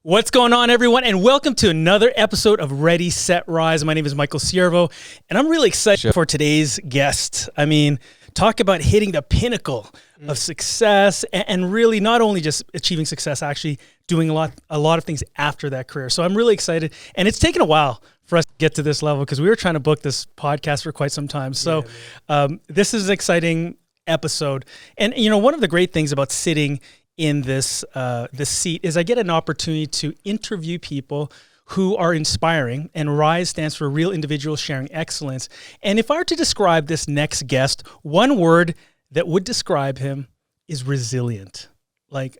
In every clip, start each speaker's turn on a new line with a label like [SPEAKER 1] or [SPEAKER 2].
[SPEAKER 1] What's going on, everyone, and welcome to another episode of Ready, Set, Rise. My name is Michael Ciervo, and I'm really excited for today's guest. I mean, talk about hitting the pinnacle of success and really not only just achieving success, actually doing a lot of things after that career. So I'm really excited, and it's taken a while for us to get to this level because we were trying to book this podcast for quite some time. So this is an exciting episode. And, you know, one of the great things about sitting in this seat is I get an opportunity to interview people who are inspiring, and RISE stands for Real Individuals Sharing Excellence. And if I were to describe this next guest, one word that would describe him is resilient. Like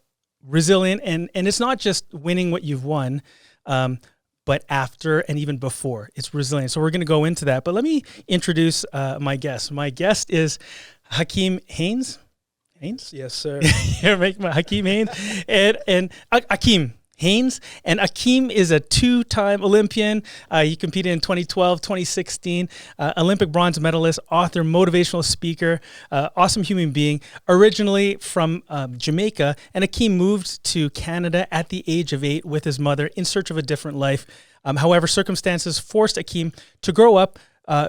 [SPEAKER 1] resilient, and it's not just winning what you've won, but after and even before. It's resilient. So we're going to go into that. But let me introduce my guest. My guest is Hakeem Haynes. Haynes?
[SPEAKER 2] Yes, sir.
[SPEAKER 1] Hakeem Haynes. And Akeem Haynes. And Akeem is a two-time Olympian. He competed in 2012, 2016, Olympic bronze medalist, author, motivational speaker, awesome human being, originally from Jamaica. And Akeem moved to Canada at the age of 8 with his mother in search of a different life. However, circumstances forced Akeem to grow up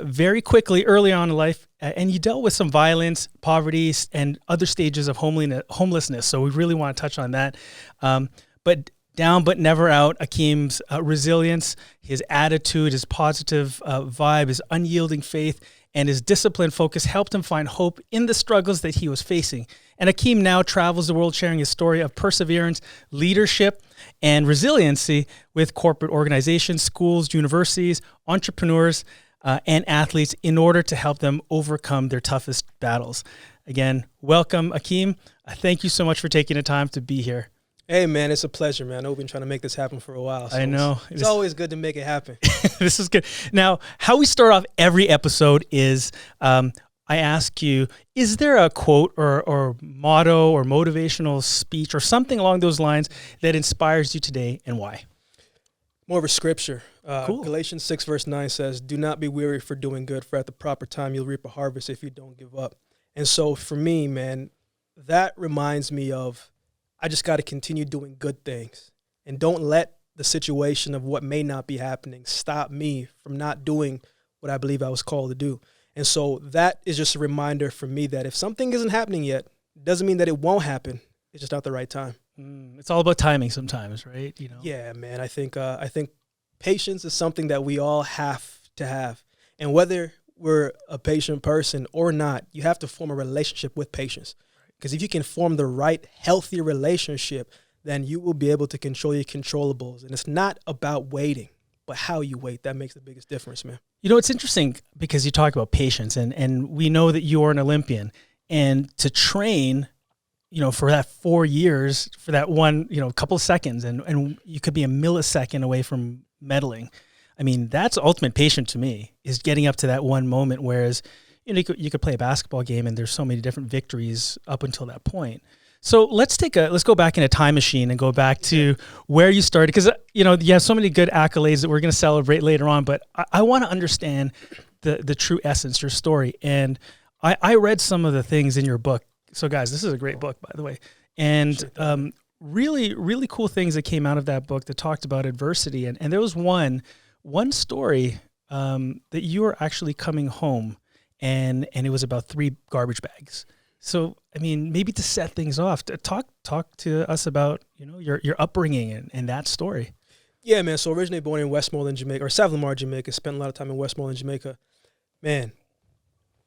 [SPEAKER 1] very quickly early on in life, and you dealt with some violence, poverty, and other stages of homelessness. So we really want to touch on that. But down but never out, Akeem's resilience, his attitude, his positive vibe, his unyielding faith, and his disciplined focus helped him find hope in the struggles that he was facing. And Akeem now travels the world sharing his story of perseverance, leadership, and resiliency with corporate organizations, schools, universities, entrepreneurs, and athletes in order to help them overcome their toughest battles. Again, welcome, Akeem. Thank you so much for taking the time to be here.
[SPEAKER 2] Hey, man, it's a pleasure, man. I know we've been trying to make this happen for a while. So
[SPEAKER 1] I know.
[SPEAKER 2] It's always good to make it happen.
[SPEAKER 1] This is good. Now, how we start off every episode is I ask you, is there a quote or motto or motivational speech or something along those lines that inspires you today, and why?
[SPEAKER 2] More of a scripture.
[SPEAKER 1] Cool.
[SPEAKER 2] Galatians 6 verse 9 says, "Do not be weary for doing good, for at the proper time you'll reap a harvest if you don't give up." And so for me, man, that reminds me of I just got to continue doing good things, and don't let the situation of what may not be happening stop me from not doing what I believe I was called to do. And so that is just a reminder for me that if something isn't happening yet, it doesn't mean that it won't happen. It's just not the right time.
[SPEAKER 1] It's all about timing sometimes, right? You know.
[SPEAKER 2] Yeah, man. I think patience is something that we all have to have. And whether we're a patient person or not, you have to form a relationship with patience. Because if you can form the right, healthy relationship, then you will be able to control your controllables. And it's not about waiting, but how you wait. That makes the biggest difference, man.
[SPEAKER 1] You know, it's interesting because you talk about patience, and we know that you are an Olympian. And to train, you know, for that 4 years, for that one, you know, couple of seconds, and you could be a millisecond away from medaling. I mean, that's ultimate patience to me, is getting up to that one moment. Whereas, you know, you could play a basketball game and there's so many different victories up until that point. So let's go back in a time machine and go back to where you started, because, you know, you have so many good accolades that we're going to celebrate later on, but I want to understand the true essence, your story. And I read some of the things in your book. So guys, this is a great book, by the way. And really, really cool things that came out of that book that talked about adversity. And there was one story that you were actually coming home, and it was about 3 garbage bags. So, I mean, maybe to set things off, talk to us about, you know, your upbringing and that story.
[SPEAKER 2] Yeah, man. So originally born in Westmoreland, Jamaica, or Savile Lamar, Jamaica. Spent a lot of time in Westmoreland, Jamaica. Man,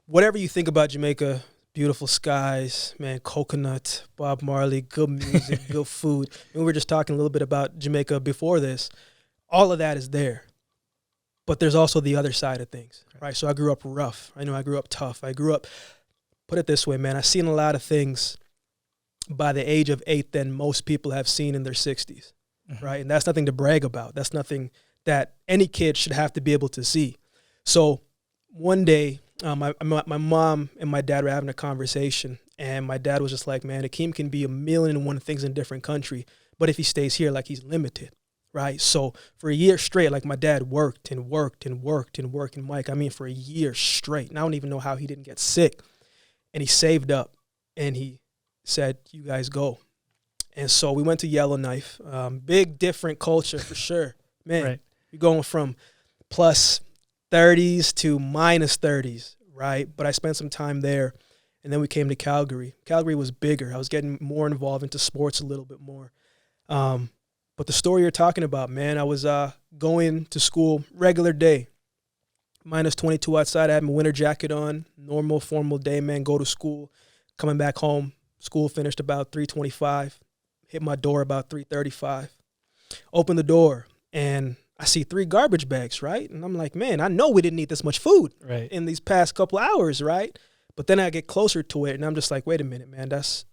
[SPEAKER 2] whatever you think about Jamaica, beautiful skies, man, coconut, Bob Marley, good music, good food. And we were just talking a little bit about Jamaica before this. All of that is there. But there's also the other side of things, right? So I grew up rough. I know I grew up tough. I grew up, put it this way, man, I've seen a lot of things by the age of 8 than most people have seen in their 60s, right? And that's nothing to brag about. That's nothing that any kid should have to be able to see. So one day, my mom and my dad were having a conversation, and my dad was just like, man, Akeem can be 1,000,001 things in a different country, but if he stays here, like, he's limited, right? So for a year straight, like, my dad worked and worked and worked and worked, and Mike, I mean, for a year straight. And I don't even know how he didn't get sick. And he saved up, and he said, you guys go. And so we went to Yellowknife. Big different culture for sure. Man,
[SPEAKER 1] Right.
[SPEAKER 2] you're going from plus 30s to minus 30s, right? But I spent some time there. And then we came to Calgary. Calgary was bigger. I was getting more involved into sports a little bit more. But the story you're talking about, man, I was going to school regular day. Minus 22 outside. I had my winter jacket on. Normal, formal day, man. Go to school. Coming back home. School finished about 3:25. Hit my door about 3:35. Open the door, and I see 3 garbage bags, right? And I'm like, man, I know we didn't eat this much food in these past couple hours, right? But then I get closer to it, and I'm just like, wait a minute, man. That's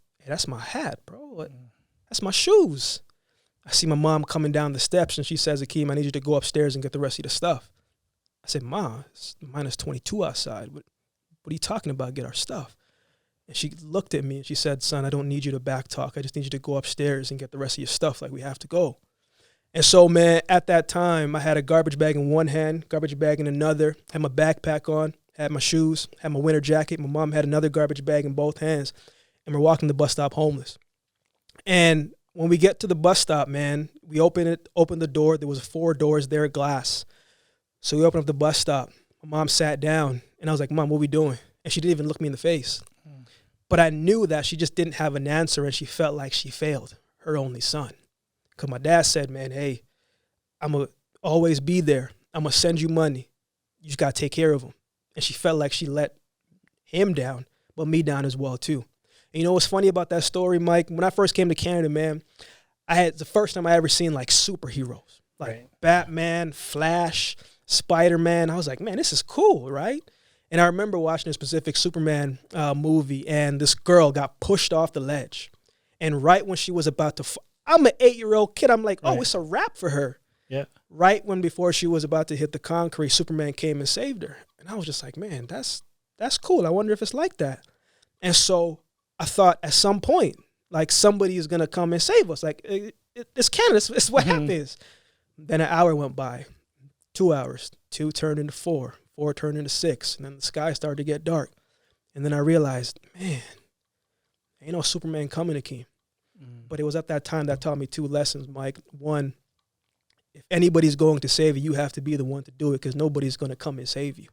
[SPEAKER 2] my hat, bro. That's my shoes. I see my mom coming down the steps, and she says, Akeem, I need you to go upstairs and get the rest of the stuff. I said, Ma, it's minus 22 outside. What are you talking about? Get our stuff. And she looked at me, and she said, son, I don't need you to back talk. I just need you to go upstairs and get the rest of your stuff. Like, we have to go. And so, man, at that time, I had a garbage bag in one hand, garbage bag in another, had my backpack on, had my shoes, had my winter jacket. My mom had another garbage bag in both hands, and we're walking the bus stop homeless. And when we get to the bus stop, man, we open the door. There was 4 doors there, glass. So we opened up the bus stop. My mom sat down, and I was like, Mom, what are we doing? And she didn't even look me in the face. But I knew that she just didn't have an answer, and she felt like she failed her only son. Because my dad said, man, hey, I'm going to always be there. I'm going to send you money. You just got to take care of him. And she felt like she let him down, but me down as well, too. And you know what's funny about that story, Mike? When I first came to Canada, man, I had the first time I ever seen, like, superheroes. Like Batman, Flash, Spider-Man. I was like, man, this is cool, right? And I remember watching a specific Superman movie, and this girl got pushed off the ledge. And right when she was about to I'm an 8-year-old kid. I'm like, oh, it's a wrap for her.
[SPEAKER 1] Yeah.
[SPEAKER 2] Right before she was about to hit the concrete, Superman came and saved her. And I was just like, man, that's cool. I wonder if it's like that. And so I thought at some point, like, somebody is going to come and save us. Like, it's Canada. It's what happens. Then an hour went by, 2 hours. 2 turned into 4. 4 turned into 6. And then the sky started to get dark. And then I realized, man, ain't no Superman coming, Akeem. But it was at that time that taught me 2 lessons, Mike. One, if anybody's going to save you, you have to be the one to do it, because nobody's going to come and save you.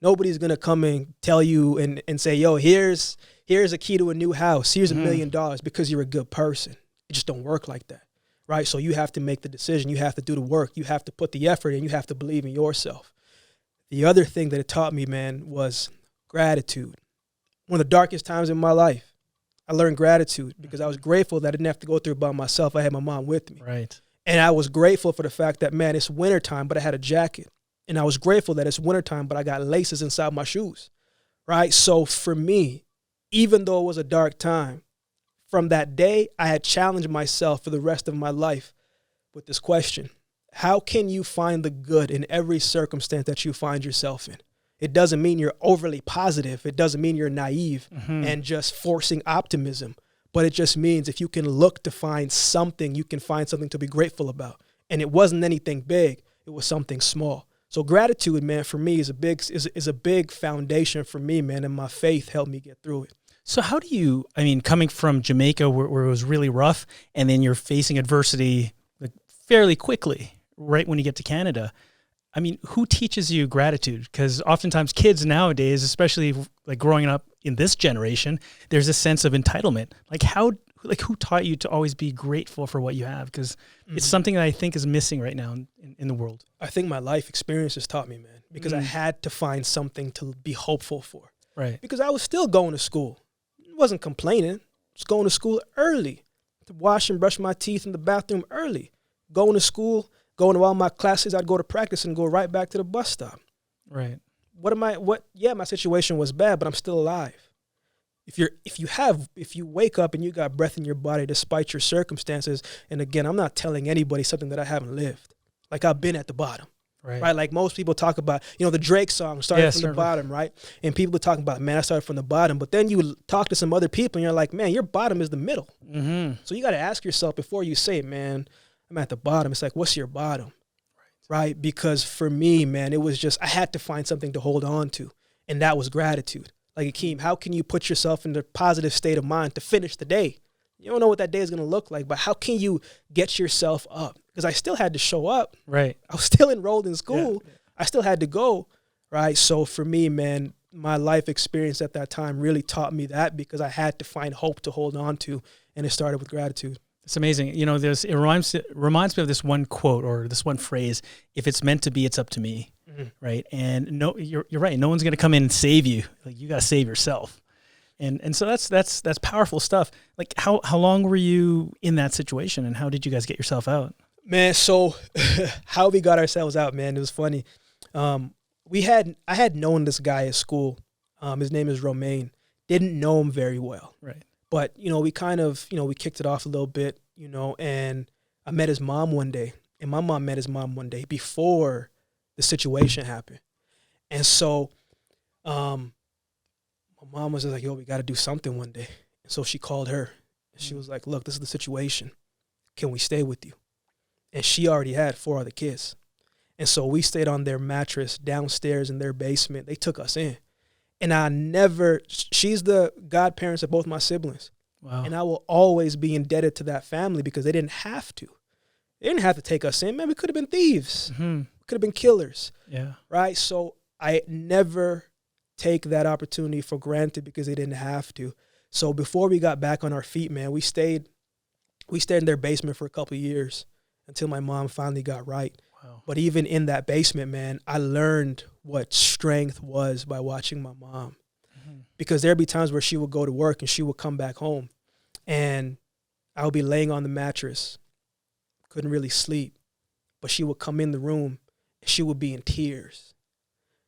[SPEAKER 2] Nobody's going to come and tell you and say, yo, here's a key to a new house. Here's $1 million because you're a good person. It just don't work like that, right? So you have to make the decision. You have to do the work. You have to put the effort in. You have to believe in yourself. The other thing that it taught me, man, was gratitude. One of the darkest times in my life, I learned gratitude because I was grateful that I didn't have to go through it by myself. I had my mom with me.
[SPEAKER 1] Right.
[SPEAKER 2] And I was grateful for the fact that, man, it's wintertime, but I had a jacket. And I was grateful that it's wintertime, but I got laces inside my shoes, right? So for me, even though it was a dark time, from that day, I had challenged myself for the rest of my life with this question. How can you find the good in every circumstance that you find yourself in? It doesn't mean you're overly positive. It doesn't mean you're naive and just forcing optimism. But it just means if you can look to find something, you can find something to be grateful about. And it wasn't anything big. It was something small. So gratitude, man, for me is a big foundation for me, man, and my faith helped me get through it.
[SPEAKER 1] So how do you, I mean, coming from Jamaica where it was really rough, and then you're facing adversity like fairly quickly, right when you get to Canada, I mean, who teaches you gratitude? Because oftentimes kids nowadays, especially like growing up in this generation, there's a sense of entitlement. Like who taught you to always be grateful for what you have? Because it's something that I think is missing right now in the world.
[SPEAKER 2] I think my life experiences taught me, man, because I had to find something to be hopeful for.
[SPEAKER 1] Right.
[SPEAKER 2] Because I was still going to school. I wasn't complaining. Just going to school early, to wash and brush my teeth in the bathroom early. Going to school, going to all my classes, I'd go to practice and go right back to the bus stop.
[SPEAKER 1] Right.
[SPEAKER 2] Yeah, my situation was bad, but I'm still alive. If you wake up and you got breath in your body despite your circumstances, and again, I'm not telling anybody something that I haven't lived. Like, I've been at the bottom. Right. Like most people talk about, the Drake song started from the bottom, right? And people are talking about, man, I started from the bottom. But then you talk to some other people and you're like, man, your bottom is the middle. So you got to ask yourself before you say, man, I'm at the bottom. It's like, what's your bottom? Right? Because for me, man, it was just, I had to find something to hold on to. And that was gratitude. Like, Akeem, how can you put yourself in a positive state of mind to finish the day? You don't know what that day is going to look like, but how can you get yourself up? Because I still had to show up.
[SPEAKER 1] Right.
[SPEAKER 2] I was still enrolled in school.
[SPEAKER 1] Yeah.
[SPEAKER 2] I still had to go, right? So for me, man, my life experience at that time really taught me that, because I had to find hope to hold on to, and it started with gratitude.
[SPEAKER 1] It's amazing. You know, it reminds me of this one quote or this one phrase: "If it's meant to be, it's up to me." Right. And no, you're right. No one's going to come in and save you. Like, you got to save yourself. And so that's powerful stuff. Like, how long were you in that situation, and how did you guys get yourself out?
[SPEAKER 2] Man, so how we got ourselves out, man, it was funny. I had known this guy at school. His name is Romaine. Didn't know him very well.
[SPEAKER 1] Right.
[SPEAKER 2] But, we kind of, we kicked it off a little bit, and I met his mom one day, and my mom met his mom one day before the situation happened. And so my mom was just like, yo, we got to do something one day. And so she called her, and she was like, look, this is the situation. Can we stay with you? And she already had 4 other kids. And so we stayed on their mattress downstairs in their basement. They took us in. And she's the godparents of both my siblings.
[SPEAKER 1] Wow.
[SPEAKER 2] And I will always be indebted to that family, because they didn't have to. They didn't have to take us in. Man, we could have been thieves.
[SPEAKER 1] Mm-hmm.
[SPEAKER 2] Could have been killers.
[SPEAKER 1] Yeah.
[SPEAKER 2] Right? So I never take that opportunity for granted, because they didn't have to. So before we got back on our feet, man, we stayed in their basement for a couple of years until my mom finally got right.
[SPEAKER 1] Wow.
[SPEAKER 2] But even in that basement, man, I learned what strength was by watching my mom. Mm-hmm. Because there'd be times where she would go to work and she would come back home, and I would be laying on the mattress, couldn't really sleep, but she would come in the room and she would be in tears.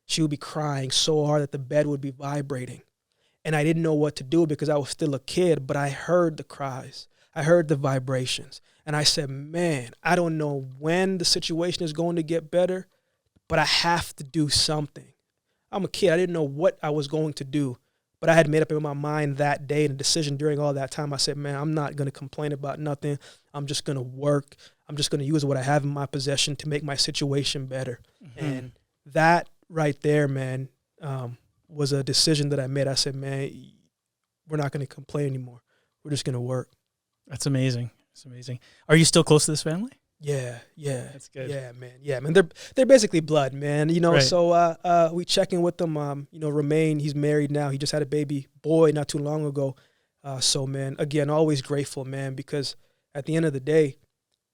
[SPEAKER 2] She would be crying so hard that the bed would be vibrating. And I didn't know what to do, because I was still a kid, but I heard the cries. I heard the vibrations. And I said, man, I don't know when the situation is going to get better, but I have to do something. I'm a kid. I didn't know what I was going to do, but I had made up in my mind that day, and a decision during all that time. I said, man, I'm not going to complain about nothing. I'm just going to work. I'm just going to use what I have in my possession to make my situation better. Mm-hmm. And that right there, man, was a decision that I made. I said, man, we're not going to complain anymore. We're just going to work.
[SPEAKER 1] That's amazing. It's amazing. Are you still close to this family?
[SPEAKER 2] Yeah.
[SPEAKER 1] That's good.
[SPEAKER 2] Yeah, man. They're basically blood, man.
[SPEAKER 1] Right.
[SPEAKER 2] So we check in with them. Romaine, he's married now. He just had a baby boy not too long ago. So, man, again, always grateful, man, because at the end of the day,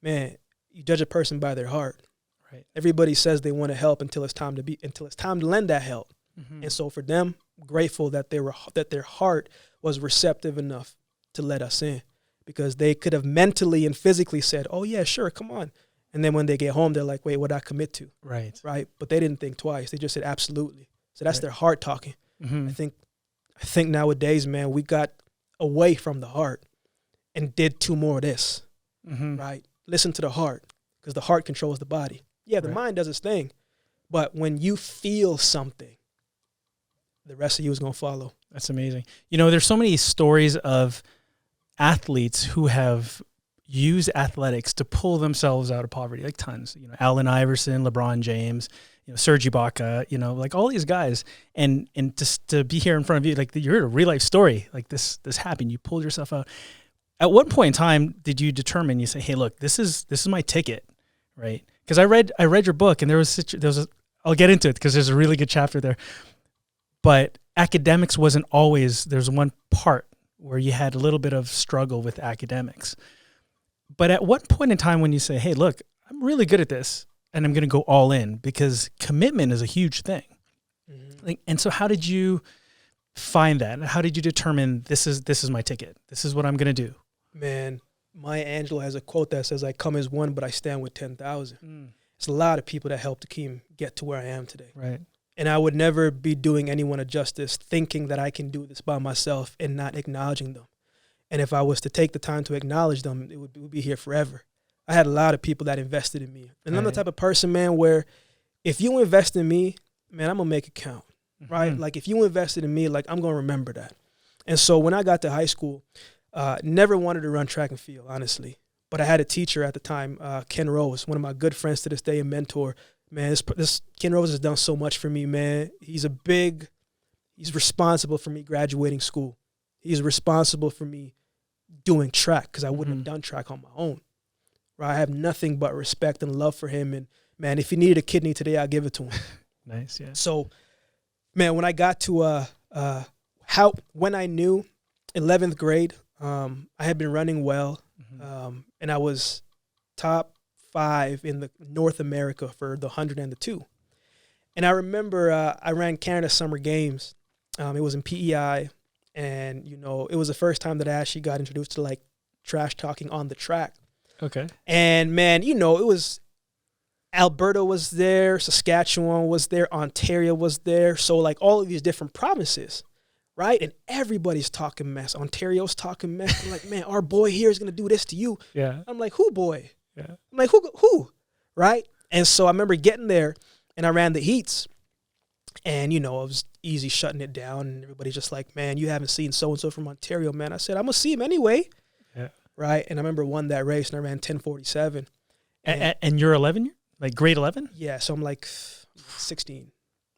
[SPEAKER 2] man, you judge a person by their heart.
[SPEAKER 1] Right.
[SPEAKER 2] Everybody says they want to help until it's time to lend that help. Mm-hmm. And so for them, grateful that their heart was receptive enough to let us in. Because they could have mentally and physically said, oh, yeah, sure, come on. And then when they get home, they're like, wait, what did I commit to?
[SPEAKER 1] Right.
[SPEAKER 2] But they didn't think twice. They just said, absolutely. So that's their heart talking.
[SPEAKER 1] Mm-hmm.
[SPEAKER 2] I think nowadays, man, we got away from the heart and did too more of this, right? Listen to the heart, because the heart controls the body. Yeah, the mind does its thing. But when you feel something, the rest of you is going to follow.
[SPEAKER 1] That's amazing. There's so many stories of athletes who have used athletics to pull themselves out of poverty, like tons. Allen Iverson, LeBron James, Serge Ibaka, like all these guys, and just to be here in front of you, like you're a real life story. Like this happened. You pulled yourself out. At what point in time did you determine? You say, hey, look, this is my ticket, right? Because I read your book, and I'll get into it because there's a really good chapter there. But academics wasn't always. There's one part where you had a little bit of struggle with academics. But at what point in time when you say, hey, look, I'm really good at this and I'm going to go all in, because commitment is a huge thing. Mm-hmm. And so how did you find that? How did you determine this is my ticket? This is what I'm going to do?
[SPEAKER 2] Man, Maya Angelou has a quote that says, I come as one, but I stand with 10,000. It's a lot of people that helped Akeem get to where I am today.
[SPEAKER 1] Right.
[SPEAKER 2] And I would never be doing anyone a justice thinking that I can do this by myself and not acknowledging them. And if I was to take the time to acknowledge them, it would be here forever. I had a lot of people that invested in me. And I'm the type of person, man, where if you invest in me, man, I'm going to make it count, right? Like if you invested in me, like I'm going to remember that. And so when I got to high school, never wanted to run track and field, honestly. But I had a teacher at the time, Ken Rose, one of my good friends to this day, a mentor. Man, this Ken Rose has done so much for me, man. He's responsible for me graduating school. He's responsible for me doing track, because I wouldn't have done track on my own. Right? I have nothing but respect and love for him. And man, if he needed a kidney today, I'll give it to him.
[SPEAKER 1] Nice, yeah.
[SPEAKER 2] So, man, when I got to when I knew 11th grade, I had been running well, and I was top 5 in the North America for the 100 and the 2. And I remember I ran Canada Summer Games. It was in PEI, and it was the first time that I actually got introduced to like trash talking on the track.
[SPEAKER 1] Okay.
[SPEAKER 2] And man, it was Alberta was there, Saskatchewan was there, Ontario was there. So like all of these different provinces, right? And everybody's talking mess. Ontario's talking mess. They're like, man, our boy here is going to do this to you.
[SPEAKER 1] Yeah.
[SPEAKER 2] I'm like, who boy?
[SPEAKER 1] Yeah.
[SPEAKER 2] I'm like, who? Right? And so I remember getting there and I ran the heats, and, I was easy shutting it down, and everybody's just like, man, you haven't seen so-and-so from Ontario, man. I said, I'm going to see him anyway. Yeah. Right? And I remember won that race, and I ran 10:47.
[SPEAKER 1] And you're 11? Like grade 11?
[SPEAKER 2] Yeah, so I'm like 16.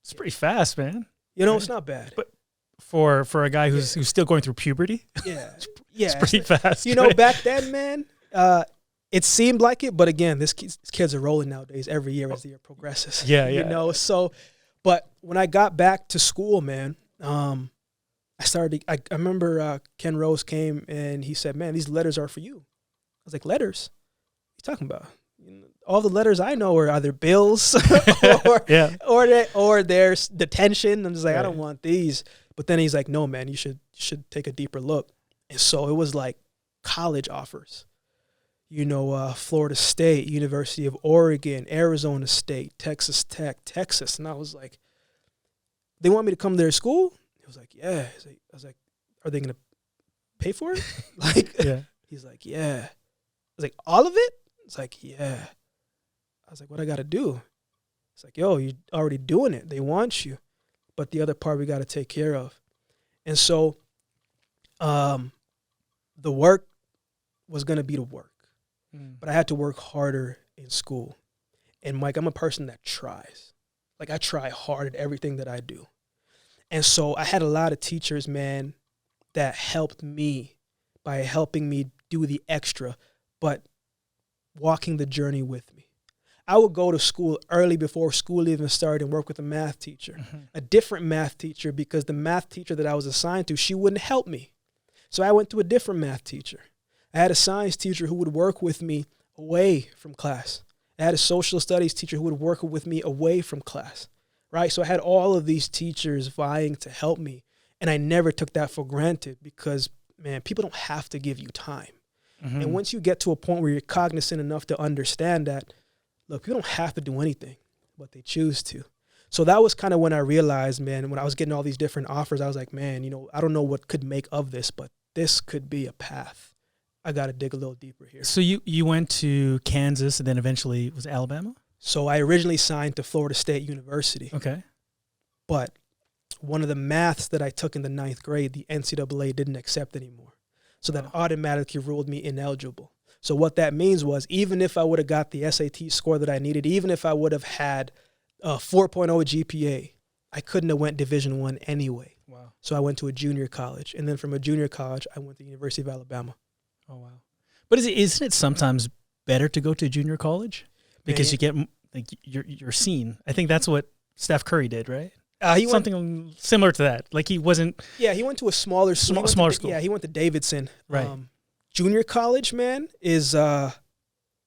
[SPEAKER 1] It's pretty fast, man.
[SPEAKER 2] It's not bad.
[SPEAKER 1] But for a guy who's still going through puberty,
[SPEAKER 2] it's
[SPEAKER 1] pretty fast.
[SPEAKER 2] Back then, man, it seemed like it, but again, these kids are rolling nowadays every year as the year progresses.
[SPEAKER 1] Yeah.
[SPEAKER 2] So, but when I got back to school, man, I remember Ken Rose came and he said, man, these letters are for you. I was like, letters? What are you talking about? All the letters I know are either bills or there's detention. I'm just like, I don't want these. But then he's like, no, man, you should take a deeper look. And so it was like college offers. Florida State, University of Oregon, Arizona State, Texas Tech, Texas. And I was like, they want me to come to their school? He was like, yeah. I was like, are they going to pay for it? He's like, yeah. I was like, all of it? It's like, yeah. I was like, what I got to do? It's like, yo, you're already doing it. They want you. But the other part we got to take care of. And so the work was going to be the work. But I had to work harder in school. And Mike, I'm a person that tries. Like I try hard at everything that I do. And so I had a lot of teachers, man, that helped me by helping me do the extra, but walking the journey with me. I would go to school early before school even started and work with a math teacher, a different math teacher, because the math teacher that I was assigned to, she wouldn't help me. So I went to a different math teacher. I had a science teacher who would work with me away from class. I had a social studies teacher who would work with me away from class, right? So I had all of these teachers vying to help me, and I never took that for granted because, man, people don't have to give you time. And once you get to a point where you're cognizant enough to understand that, look, people don't have to do anything, but they choose to. So that was kind of when I realized, man, when I was getting all these different offers, I was like, man, I don't know what could make of this, but this could be a path. I got to dig a little deeper here.
[SPEAKER 1] So you went to Kansas and then eventually was Alabama?
[SPEAKER 2] So I originally signed to Florida State University.
[SPEAKER 1] Okay.
[SPEAKER 2] But one of the maths that I took in the 9th grade, the NCAA didn't accept anymore. So that automatically ruled me ineligible. So what that means was even if I would have got the SAT score that I needed, even if I would have had a 4.0 GPA, I couldn't have went Division I anyway.
[SPEAKER 1] Wow.
[SPEAKER 2] So I went to a junior college. And then from a junior college, I went to the University of Alabama.
[SPEAKER 1] Oh, wow. But isn't it sometimes better to go to junior college? Because you get like you're seen. I think that's what Steph Curry did, right? Something similar to that. Like he wasn't.
[SPEAKER 2] Yeah, he went to a smaller school.
[SPEAKER 1] Smaller school.
[SPEAKER 2] Yeah, he went to Davidson.
[SPEAKER 1] Right.
[SPEAKER 2] Junior college, man, is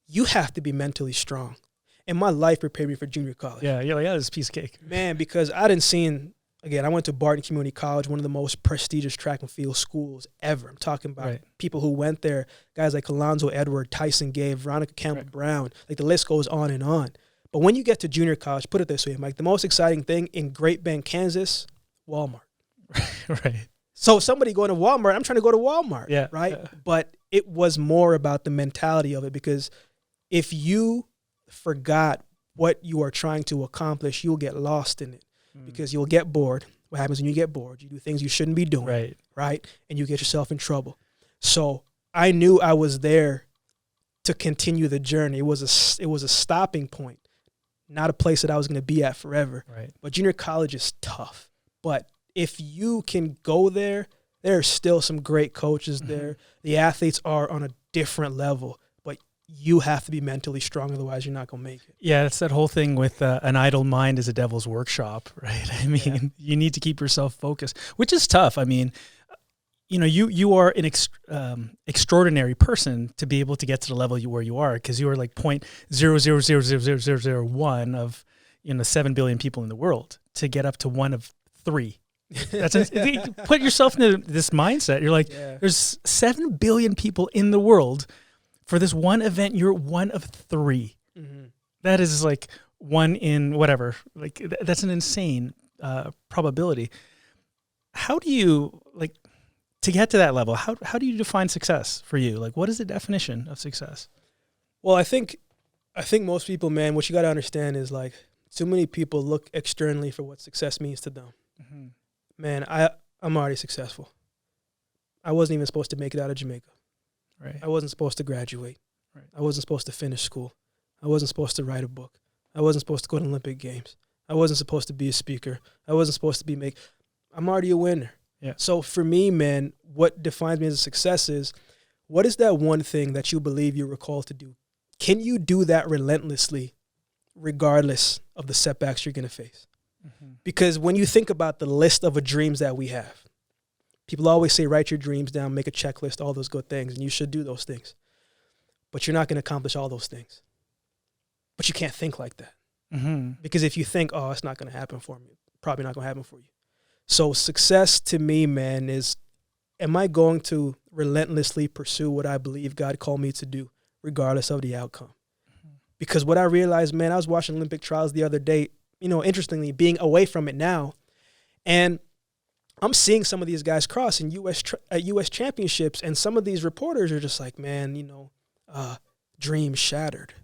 [SPEAKER 2] you have to be mentally strong. And my life prepared me for junior college.
[SPEAKER 1] Yeah, you're like, yeah, this is a piece of cake.
[SPEAKER 2] Man, because I didn't see, again, I went to Barton Community College, one of the most prestigious track and field schools ever. I'm talking about people who went there, guys like Alonzo Edward, Tyson Gay, Veronica Campbell-Brown. Like the list goes on and on. But when you get to junior college, put it this way, Mike, the most exciting thing in Great Bend, Kansas, Walmart.
[SPEAKER 1] Right.
[SPEAKER 2] So somebody going to Walmart, I'm trying to go to Walmart, right? Yeah. But it was more about the mentality of it, because if you forgot what you are trying to accomplish, you'll get lost in it because you'll get bored. What happens when you get bored? You do things you shouldn't be doing, right? And you get yourself in trouble. So I knew I was there to continue the journey. It was a stopping point, not a place that I was going to be at forever.
[SPEAKER 1] Right.
[SPEAKER 2] But junior college is tough. But if you can go there There are still some great coaches there. The athletes are on a different level, but you have to be mentally strong. Otherwise, you're not going to make it.
[SPEAKER 1] Yeah, it's that whole thing with an idle mind is a devil's workshop, right? I mean, you need to keep yourself focused, which is tough. I mean, you know, you are an extraordinary person to be able to get to the level where you are, because you are like 0.0000001 of, 7 billion people in the world to get up to one of 3. That's put yourself into this mindset. You're like, there's 7 billion people in the world. For this one event, you're one of 3. That is like 1 in whatever. Like that's an insane probability. How do you to get to that level? How do you define success for you? Like, what is the definition of success?
[SPEAKER 2] Well, I think most people, man, what you got to understand is like too many people look externally for what success means to them. Man, I'm already successful. I wasn't even supposed to make it out of Jamaica.
[SPEAKER 1] Right.
[SPEAKER 2] I wasn't supposed to graduate.
[SPEAKER 1] Right.
[SPEAKER 2] I wasn't supposed to finish school. I wasn't supposed to write a book. I wasn't supposed to go to Olympic Games. I wasn't supposed to be a speaker. I wasn't supposed to be I'm already a winner.
[SPEAKER 1] Yeah.
[SPEAKER 2] So for me, man, what defines me as a success is, what is that one thing that you believe you were called to do? Can you do that relentlessly, regardless of the setbacks you're going to face? Because when you think about the list of dreams that we have, people always say, write your dreams down, make a checklist, all those good things, and you should do those things. But you're not going to accomplish all those things. But you can't think like that. Because if you think, oh, it's not going to happen for me, probably not going to happen for you. So success to me, man, is, am I going to relentlessly pursue what I believe God called me to do, regardless of the outcome? Because what I realized, man, I was watching Olympic trials the other day, interestingly, being away from it now, and I'm seeing some of these guys cross in U.S. championships, and some of these reporters are just like, man, dreams shattered.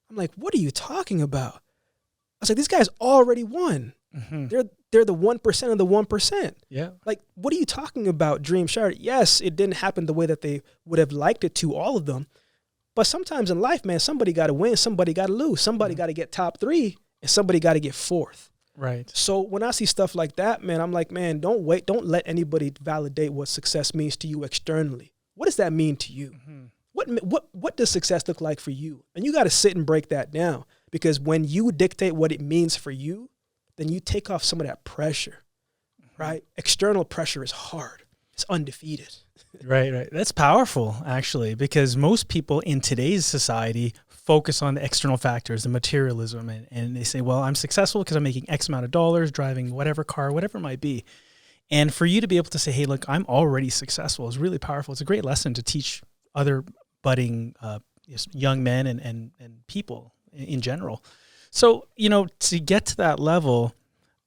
[SPEAKER 2] I'm like, what are you talking about? I was like, these guys already won. They're the 1% of the 1%.
[SPEAKER 1] Yeah.
[SPEAKER 2] Like, what are you talking about, dream shattered? Yes, it didn't happen the way that they would have liked it to, all of them. But sometimes in life, man, somebody got to win, somebody got to lose, somebody got to get top 3, and somebody got to get 4th.
[SPEAKER 1] Right.
[SPEAKER 2] So when I see stuff like that, man, I'm like, man, don't let anybody validate what success means to you externally. What does that mean to you? What does success look like for you? And you got to sit and break that down, because when you dictate what it means for you, then you take off some of that pressure, right? External pressure is hard. It's undefeated.
[SPEAKER 1] Right. That's powerful, actually, because most people in today's society focus on the external factors, the materialism, and they say, well, I'm successful because I'm making X amount of dollars, driving whatever car, whatever it might be. And for you to be able to say, hey, look, I'm already successful is really powerful. It's a great lesson to teach other budding young men and people in general. So, to get to that level,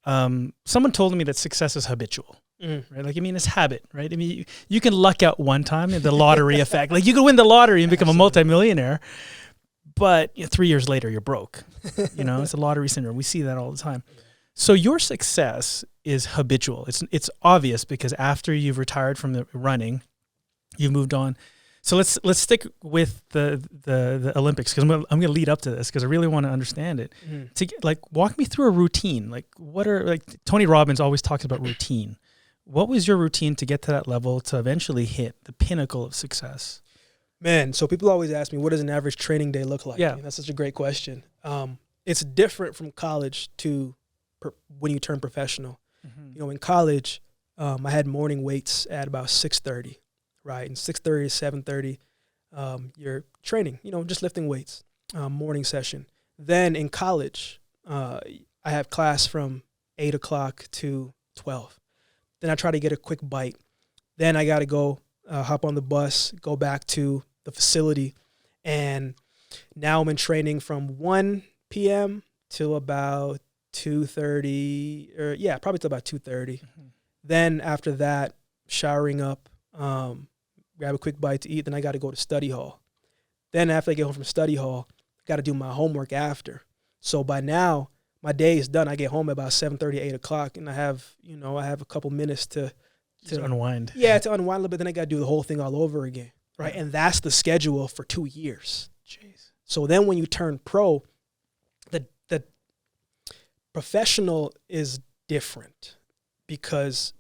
[SPEAKER 1] someone told me that success is habitual. Right? Like, it's habit, right? you can luck out one time, the lottery effect. Like, you can win the lottery and become a multimillionaire, but 3 years later, you're broke. It's a lottery syndrome. We see that all the time. So your success is habitual. It's obvious, because after you've retired from the running, you've moved on. So let's stick with the Olympics, because I'm going to lead up to this, because I really want to understand it. To walk me through a routine. Tony Robbins always talks about routine. What was your routine to get to that level, to eventually hit the pinnacle of success?
[SPEAKER 2] Man, so people always ask me, what does an average training day look like?
[SPEAKER 1] Yeah.
[SPEAKER 2] That's such a great question. It's different from college to when you turn professional. In college, I had morning weights at about 6:30, right? And 6:30 to 7:30, you're training, just lifting weights, morning session. Then in college, I have class from 8 o'clock to 12. Then I try to get a quick bite. Then I got to go hop on the bus, go back to the facility. And now I'm in training from 1 p.m. till about 2:30, probably till about 2:30. Then after that, showering up, grab a quick bite to eat. Then I got to go to study hall. Then after I get home from study hall, I got to do my homework after. So by now, my day is done. I get home at about 7:30, 8 o'clock, and I have a couple minutes to
[SPEAKER 1] unwind.
[SPEAKER 2] Yeah, to unwind a little bit. Then I got to do the whole thing all over again, right? And that's the schedule for 2 years.
[SPEAKER 1] Jeez.
[SPEAKER 2] So then when you turn pro, the professional is different, because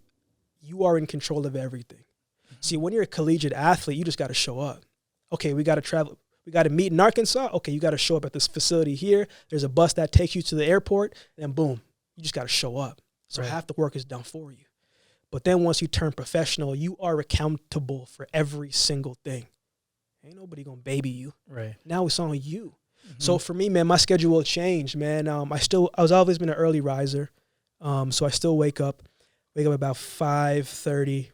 [SPEAKER 2] you are in control of everything. See, when you're a collegiate athlete, you just got to show up. Okay, we got to travel. We got to meet in Arkansas. Okay, you got to show up at this facility here. There's a bus that takes you to the airport, and boom, you just got to show up. So half the work is done for you. But then once you turn professional, you are accountable for every single thing. Ain't nobody gonna baby you.
[SPEAKER 1] Right.
[SPEAKER 2] Now it's on you. So for me, man, my schedule changed, man. I was always been an early riser. So I still wake up about 5:30.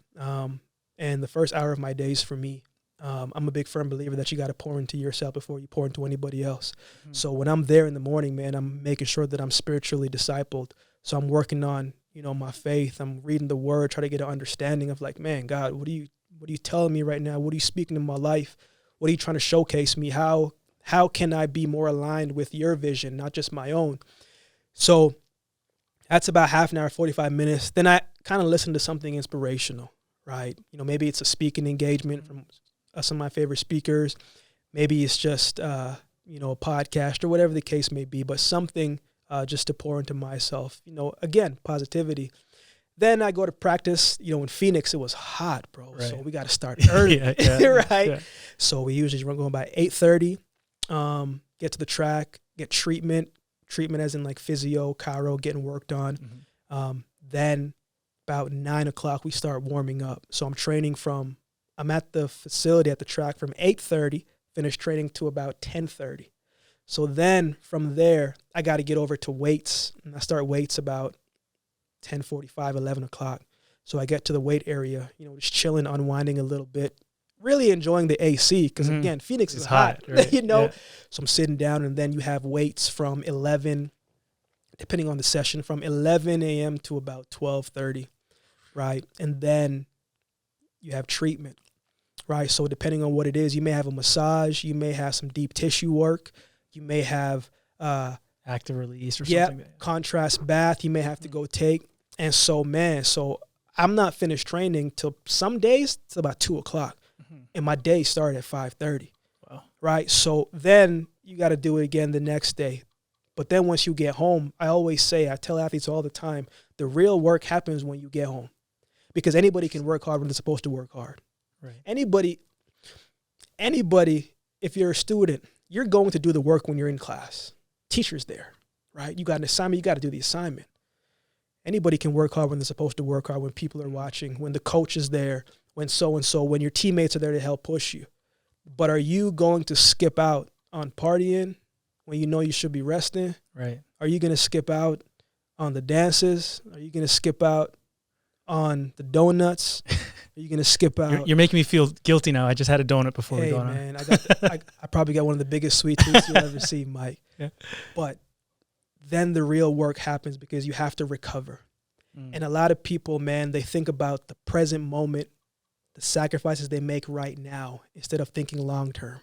[SPEAKER 2] And the first hour of my days for me, I'm a big firm believer that you got to pour into yourself before you pour into anybody else. So when I'm there in the morning, man, I'm making sure that I'm spiritually discipled. So I'm working on, my faith. I'm reading the word, try to get an understanding of like, man, God, what are you telling me right now? What are you speaking in my life? What are you trying to showcase me? How can I be more aligned with your vision, not just my own? So that's about half an hour, 45 minutes. Then I kind of listen to something inspirational, right? Maybe it's a speaking engagement from some of my favorite speakers. Maybe it's just, a podcast or whatever the case may be, but something just to pour into myself. Again, positivity. Then I go to practice. In Phoenix, it was hot, bro. Right. So we got to start early, right? Yeah. So we usually run going by 8:30. Get to the track, get treatment as in like physio, chiro, getting worked on. Then about 9 o'clock, we start warming up. So I'm at the facility at the track from 8:30, finish training to about 10:30. So then from there, I got to get over to weights, and I start weights about 10:45, 11 o'clock. So I get to the weight area, just chilling, unwinding a little bit, really enjoying the AC because, again, Phoenix is hot, right? Yeah. So I'm sitting down, and then you have weights from 11, depending on the session, from 11 a.m. to about 12:30, right? And then you have treatment, right? So depending on what it is, you may have a massage, you may have some deep tissue work, you may have
[SPEAKER 1] active release or something.
[SPEAKER 2] Contrast bath you may have to go take. And so, man, I'm not finished training till some days till about 2 o'clock. And my day started at 5:30. Wow. Right? So then you got to do it again the next day. But then once you get home, I tell athletes all the time, the real work happens when you get home. Because anybody can work hard when they're supposed to work hard. Right. Anybody, if you're a student, you're going to do the work when you're in class. Teacher's there, right? You got an assignment, you got to do the assignment. Anybody can work hard when they're supposed to work hard, when people are watching, when the coach is there, when so-and-so, when your teammates are there to help push you. But are you going to skip out on partying when you know you should be resting? Right. Are you going to skip out on the dances? Are you going to skip out on the donuts? Are you going to skip out?
[SPEAKER 1] You're making me feel guilty now. I just had a donut before we got on.
[SPEAKER 2] Hey, man, I probably got one of the biggest sweet tooths you'll ever see, Mike. Yeah. But then the real work happens because you have to recover. And a lot of people, man, they think about the present moment, the sacrifices they make right now instead of thinking long term.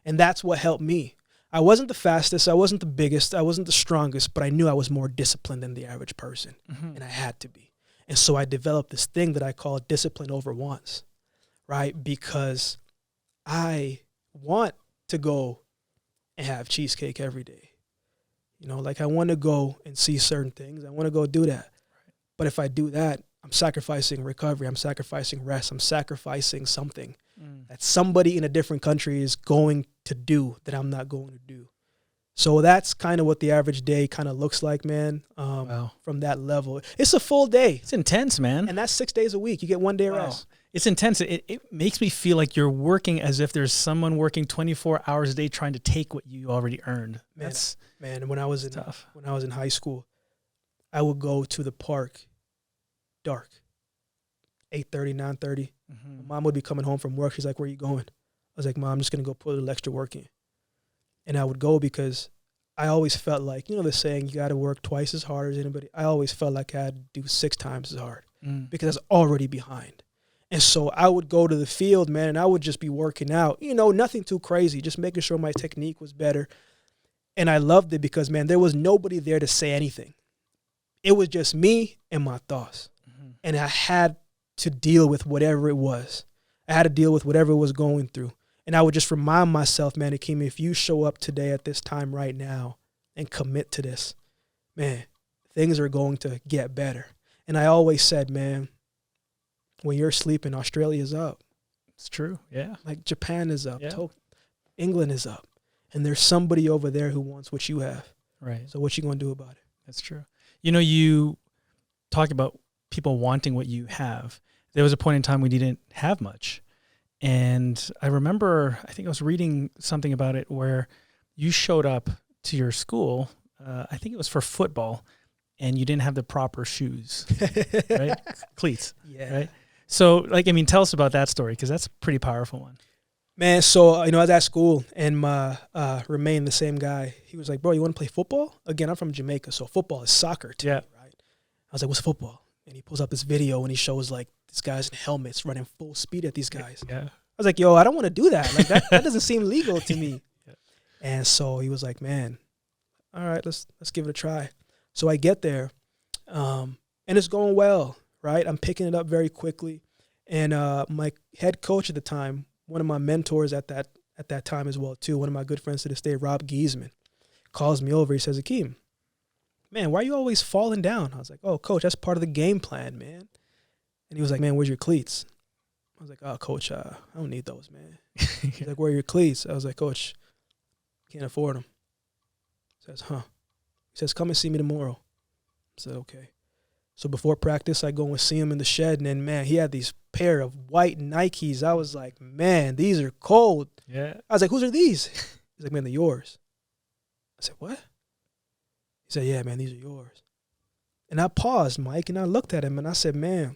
[SPEAKER 2] And that's what helped me. I wasn't the fastest, I wasn't the biggest, I wasn't the strongest, but I knew I was more disciplined than the average person. And I had to be. And so I developed this thing that I call discipline over wants, right? Because I want to go and have cheesecake every day. I want to go and see certain things. I want to go do that. Right. But if I do that, I'm sacrificing recovery. I'm sacrificing rest. I'm sacrificing something that somebody in a different country is going to do that I'm not going to do. So that's kind of what the average day kind of looks like, man, from that level. It's a full day.
[SPEAKER 1] It's intense, man.
[SPEAKER 2] And that's 6 days a week. You get 1 day rest.
[SPEAKER 1] It's intense. It makes me feel like you're working as if there's someone working 24 hours a day trying to take what you already earned.
[SPEAKER 2] Man, when I was in high school, I would go to the park dark, 8:30, 9:30. My mom would be coming home from work. She's like, "Where are you going?" I was like, "Mom, I'm just going to go put a little extra work in." And I would go because I always felt like, the saying, you got to work twice as hard as anybody. I always felt like I had to do 6 times as hard because I was already behind. And so I would go to the field, man, and I would just be working out, nothing too crazy, just making sure my technique was better. And I loved it because, man, there was nobody there to say anything. It was just me and my thoughts. And I had to deal with whatever it was. I had to deal with whatever it was going through. And I would just remind myself, man, Akeem, if you show up today at this time right now and commit to this, man, things are going to get better. And I always said, man, when you're sleeping, Australia's up.
[SPEAKER 1] It's true. Yeah.
[SPEAKER 2] Like Japan is up.
[SPEAKER 1] Yeah.
[SPEAKER 2] England is up. And there's somebody over there who wants what you have.
[SPEAKER 1] Right.
[SPEAKER 2] So what you going to do about it?
[SPEAKER 1] That's true. You know, you talk about people wanting what you have. There was a point in time we didn't have much. And I remember, I think I was reading something about it where you showed up to your school, I think it was for football, and you didn't have the proper shoes, right? Cleats,
[SPEAKER 2] Yeah.
[SPEAKER 1] right? So, like, I mean, tell us about that story, because that's a pretty powerful one.
[SPEAKER 2] Man, so, I was at school, and my Remain, the same guy, he was like, bro, you want to play football? Again, I'm from Jamaica, so football is soccer to me, right? I was like, what's football? And he pulls up this video, and he shows, like, these guys in helmets running full speed at these guys.
[SPEAKER 1] Yeah.
[SPEAKER 2] I was like, yo, I don't want to do that. Like, that doesn't seem legal to me.
[SPEAKER 1] Yeah.
[SPEAKER 2] And so he was like, man, all right, let's give it a try. So I get there, and it's going well, right? I'm picking it up very quickly. And my head coach at the time, one of my mentors at that time as well, too, one of my good friends to this day, Rob Giesman, calls me over. He says, Akeem, man, why are you always falling down? I was like, oh, coach, that's part of the game plan, man. And he was like, man, where's your cleats? I was like, oh, coach, I don't need those, man. He's like, where are your cleats? I was like, coach, can't afford them. He says, huh? He says, come and see me tomorrow. I said, okay. So before practice, I go and see him in the shed, and then, man, he had these pair of white Nikes. I was like, man, these are cold.
[SPEAKER 1] Yeah.
[SPEAKER 2] I was like, whose are these? He's like, man, they're yours. I said, what? He said, yeah, man, these are yours. And I paused, Mike, and I looked at him, and I said, man,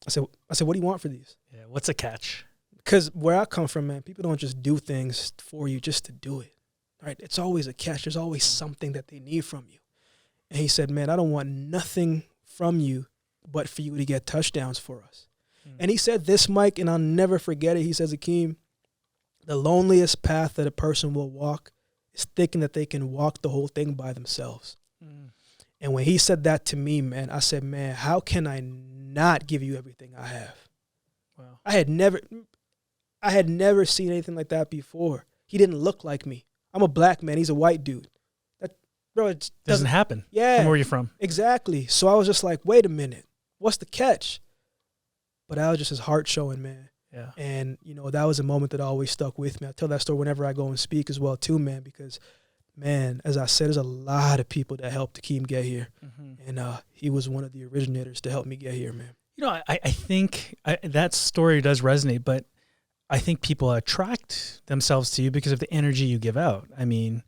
[SPEAKER 2] I said, what do you want for these?
[SPEAKER 1] Yeah. What's a catch?
[SPEAKER 2] Because where I come from, man, people don't just do things for you just to do it. Right? It's always a catch. There's always something that they need from you. And he said, man, I don't want nothing from you but for you to get touchdowns for us. And he said this, Mike, and I'll never forget it. He says, Akeem, the loneliest path that a person will walk is thinking that they can walk the whole thing by themselves. And when he said that to me, man, I said, man, how can I not give you everything I have?
[SPEAKER 1] Wow.
[SPEAKER 2] I had never seen anything like that before. He didn't look like me. I'm a black man. He's a white dude. Bro, it
[SPEAKER 1] Doesn't happen.
[SPEAKER 2] Yeah.
[SPEAKER 1] From where you're from.
[SPEAKER 2] Exactly. So I was just like, wait a minute. What's the catch? But that was just his heart showing, man.
[SPEAKER 1] Yeah.
[SPEAKER 2] And, that was a moment that always stuck with me. I tell that story whenever I go and speak as well, too, man, because, man, as I said, there's a lot of people that helped Akeem get here. And he was one of the originators to help me get here, man.
[SPEAKER 1] I think that story does resonate, but I think people attract themselves to you because of the energy you give out. I mean,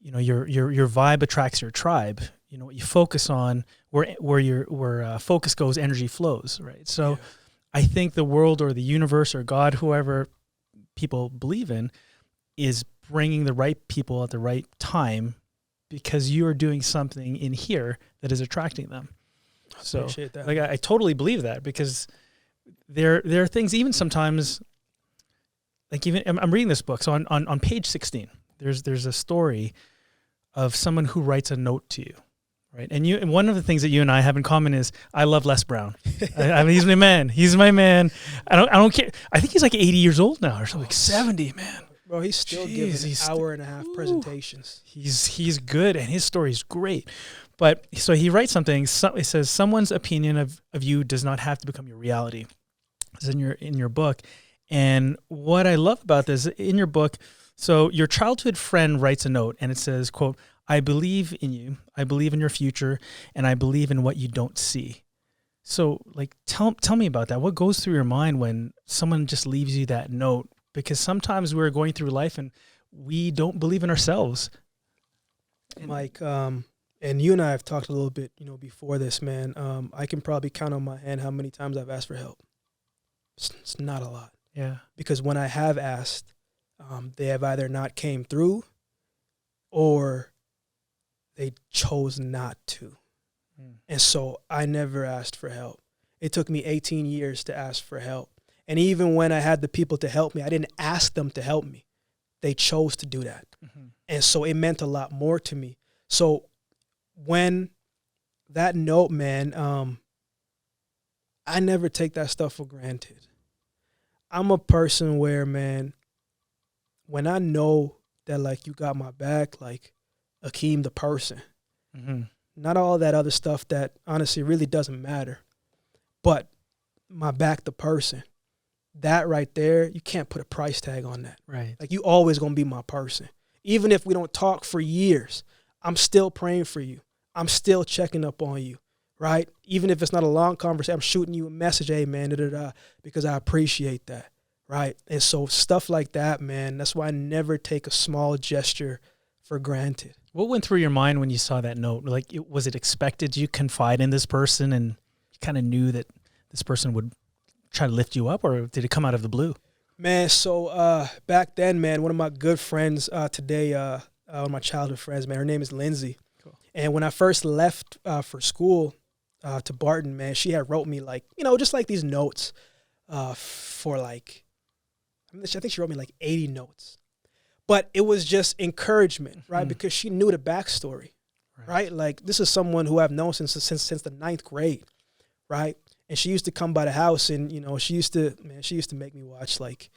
[SPEAKER 1] your vibe attracts your tribe. What you focus on, where your focus goes, energy flows, right? So yeah. I think the world or the universe or God, whoever people believe in, is bringing the right people at the right time because you are doing something in here that is attracting them. So
[SPEAKER 2] appreciate that.
[SPEAKER 1] Like I totally believe that because there are things even sometimes, like even I'm reading this book. So on page 16, there's a story of someone who writes a note to you, right? And one of the things that you and I have in common is I love Les Brown. I mean, he's my man. He's my man. I don't care. I think he's like 80 years old now or something, like 70, man.
[SPEAKER 2] Bro, he's still giving hour and a half presentations. He's
[SPEAKER 1] good, and his story is great. But so he writes something. It says, someone's opinion of you does not have to become your reality. It's in your book. And what I love about this, in your book, so your childhood friend writes a note, and it says, quote, I believe in you, I believe in your future, and I believe in what you don't see. So, like, tell me about that. What goes through your mind when someone just leaves you that note? Because sometimes we're going through life and we don't believe in ourselves.
[SPEAKER 2] Mike, and you and I have talked a little bit, before this, man. I can probably count on my hand how many times I've asked for help. It's not a lot.
[SPEAKER 1] Yeah. Because
[SPEAKER 2] when I have asked, they have either not came through or they chose not to. And so I never asked for help. It took me 18 years to ask for help. And even when I had the people to help me, I didn't ask them to help me. They chose to do that. And so it meant a lot more to me. So when that note, man, I never take that stuff for granted. I'm a person where, man, when I know that, like, you got my back, like Akeem the person, not all that other stuff that honestly really doesn't matter. But my back the person. That right there, you can't put a price tag on that.
[SPEAKER 1] Right.
[SPEAKER 2] Like, you always going to be my person. Even if we don't talk for years, I'm still praying for you. I'm still checking up on you, right? Even if it's not a long conversation, I'm shooting you a message, hey, man, because I appreciate that, right? And so stuff like that, man, that's why I never take a small gesture for granted.
[SPEAKER 1] What went through your mind when you saw that note? Like, was it expected? Did you confide in this person and you kind of knew that this person would try to lift you up, or did it come out of the blue?
[SPEAKER 2] Man, so back then, man, one of my good friends today, one of my childhood friends, man, her name is Lindsay. Cool. And when I first left for school to Barton, man, she had wrote me like, just like these notes for like, I think she wrote me like 80 notes. But it was just encouragement, right? Mm-hmm. Because she knew the backstory, right? Like, this is someone who I've known since the 9th grade, right? And she used to come by the house, and she used to make me watch, like,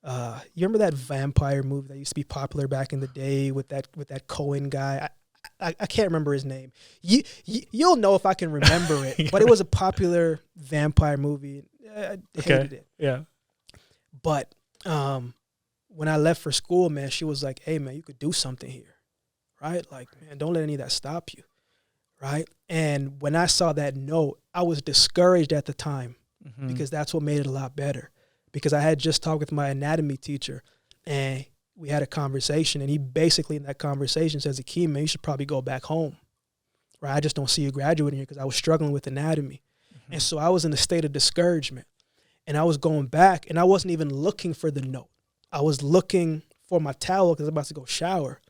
[SPEAKER 2] you remember that vampire movie that used to be popular back in the day with that Cohen guy? I can't remember his name. You'll know if I can remember it, yeah. But it was a popular vampire movie. I hated it.
[SPEAKER 1] Yeah.
[SPEAKER 2] But when I left for school, man, she was like, hey, man, you could do something here, right? Like, man, don't let any of that stop you, right? And when I saw that note, I was discouraged at the time because that's what made it a lot better. Because I had just talked with my anatomy teacher, and we had a conversation, and he basically in that conversation says, Akeem, man, you should probably go back home, right? I just don't see you graduating here, because I was struggling with anatomy. And so I was in a state of discouragement, and I was going back, and I wasn't even looking for the note. I was looking for my towel because I was about to go shower.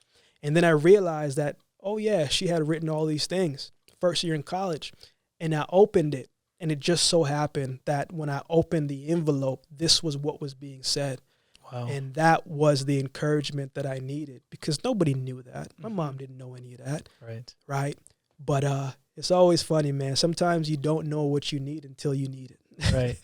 [SPEAKER 2] And then I realized that, oh, yeah, she had written all these things first year in college. And I opened it, and it just so happened that when I opened the envelope, this was what was being said. Wow. And that was the encouragement that I needed, because nobody knew that. My mom didn't know any of that. Right. But it's always funny, man. Sometimes you don't know what you need until you need it.
[SPEAKER 1] Right.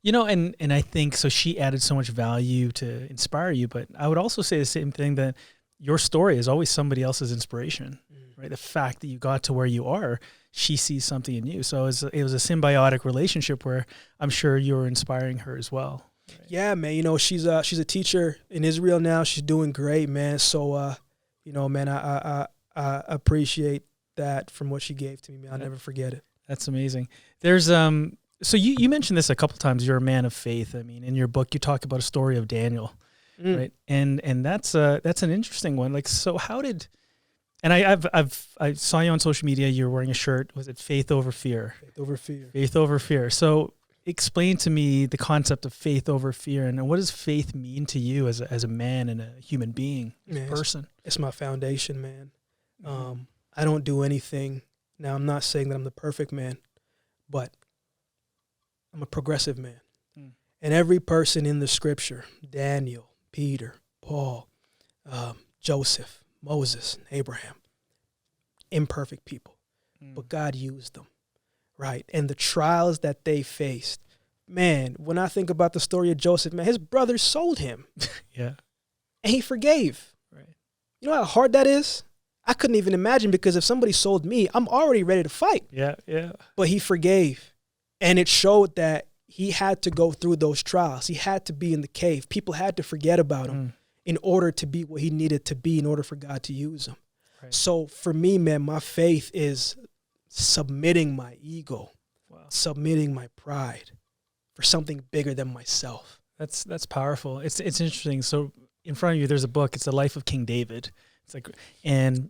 [SPEAKER 1] And I think, so she added so much value to inspire you, but I would also say the same thing, that your story is always somebody else's inspiration, right? The fact that you got to where you are, she sees something in you. So it was a symbiotic relationship where I'm sure you were inspiring her as well. Right?
[SPEAKER 2] Yeah, man. She's a teacher in Israel now. She's doing great, man. So, man, I appreciate that from what she gave to me, man. I'll never forget it.
[SPEAKER 1] That's amazing. There's, so you mentioned this a couple of times. You're a man of faith. I mean, in your book, you talk about a story of Daniel, right? And that's an interesting one. Like, so how did? And I saw you on social media. You're wearing a shirt. Was it faith over fear?
[SPEAKER 2] Faith over fear.
[SPEAKER 1] Faith over fear. So explain to me the concept of faith over fear, and what does faith mean to you as a man and a human being, as a person?
[SPEAKER 2] It's my foundation, man. I don't do anything. Now, I'm not saying that I'm the perfect man, but I'm a progressive man. And every person in the scripture, Daniel, Peter, Paul, Joseph, Moses, Abraham, imperfect people, but God used them, right? And the trials that they faced, man, when I think about the story of Joseph, man, his brothers sold him.
[SPEAKER 1] Yeah.
[SPEAKER 2] And he forgave. Right. You know how hard that is? I couldn't even imagine, because if somebody sold me, I'm already ready to fight.
[SPEAKER 1] Yeah.
[SPEAKER 2] But he forgave. And it showed that he had to go through those trials. He had to be in the cave. People had to forget about him in order to be what he needed to be in order for God to use him. Right. So for me, man, my faith is submitting my ego, submitting my pride for something bigger than myself.
[SPEAKER 1] That's powerful. It's interesting. So in front of you, there's a book. It's The Life of King David. It's like, and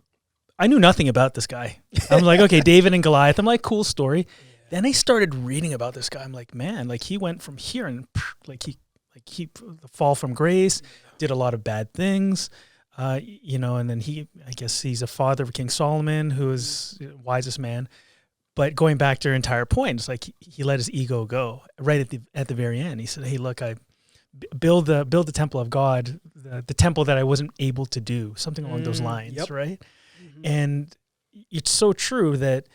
[SPEAKER 1] I knew nothing about this guy. I'm like, okay, David and Goliath. I'm like, cool story. Then I started reading about this guy. I'm like, man, like he went from here and he fall from grace, did a lot of bad things, and then I guess he's a father of King Solomon, who is the wisest man. But going back to your entire point, it's like he let his ego go right at the very end. He said, hey, look, I build the temple of God, the temple that I wasn't able to do, something along those lines, right? And it's so true that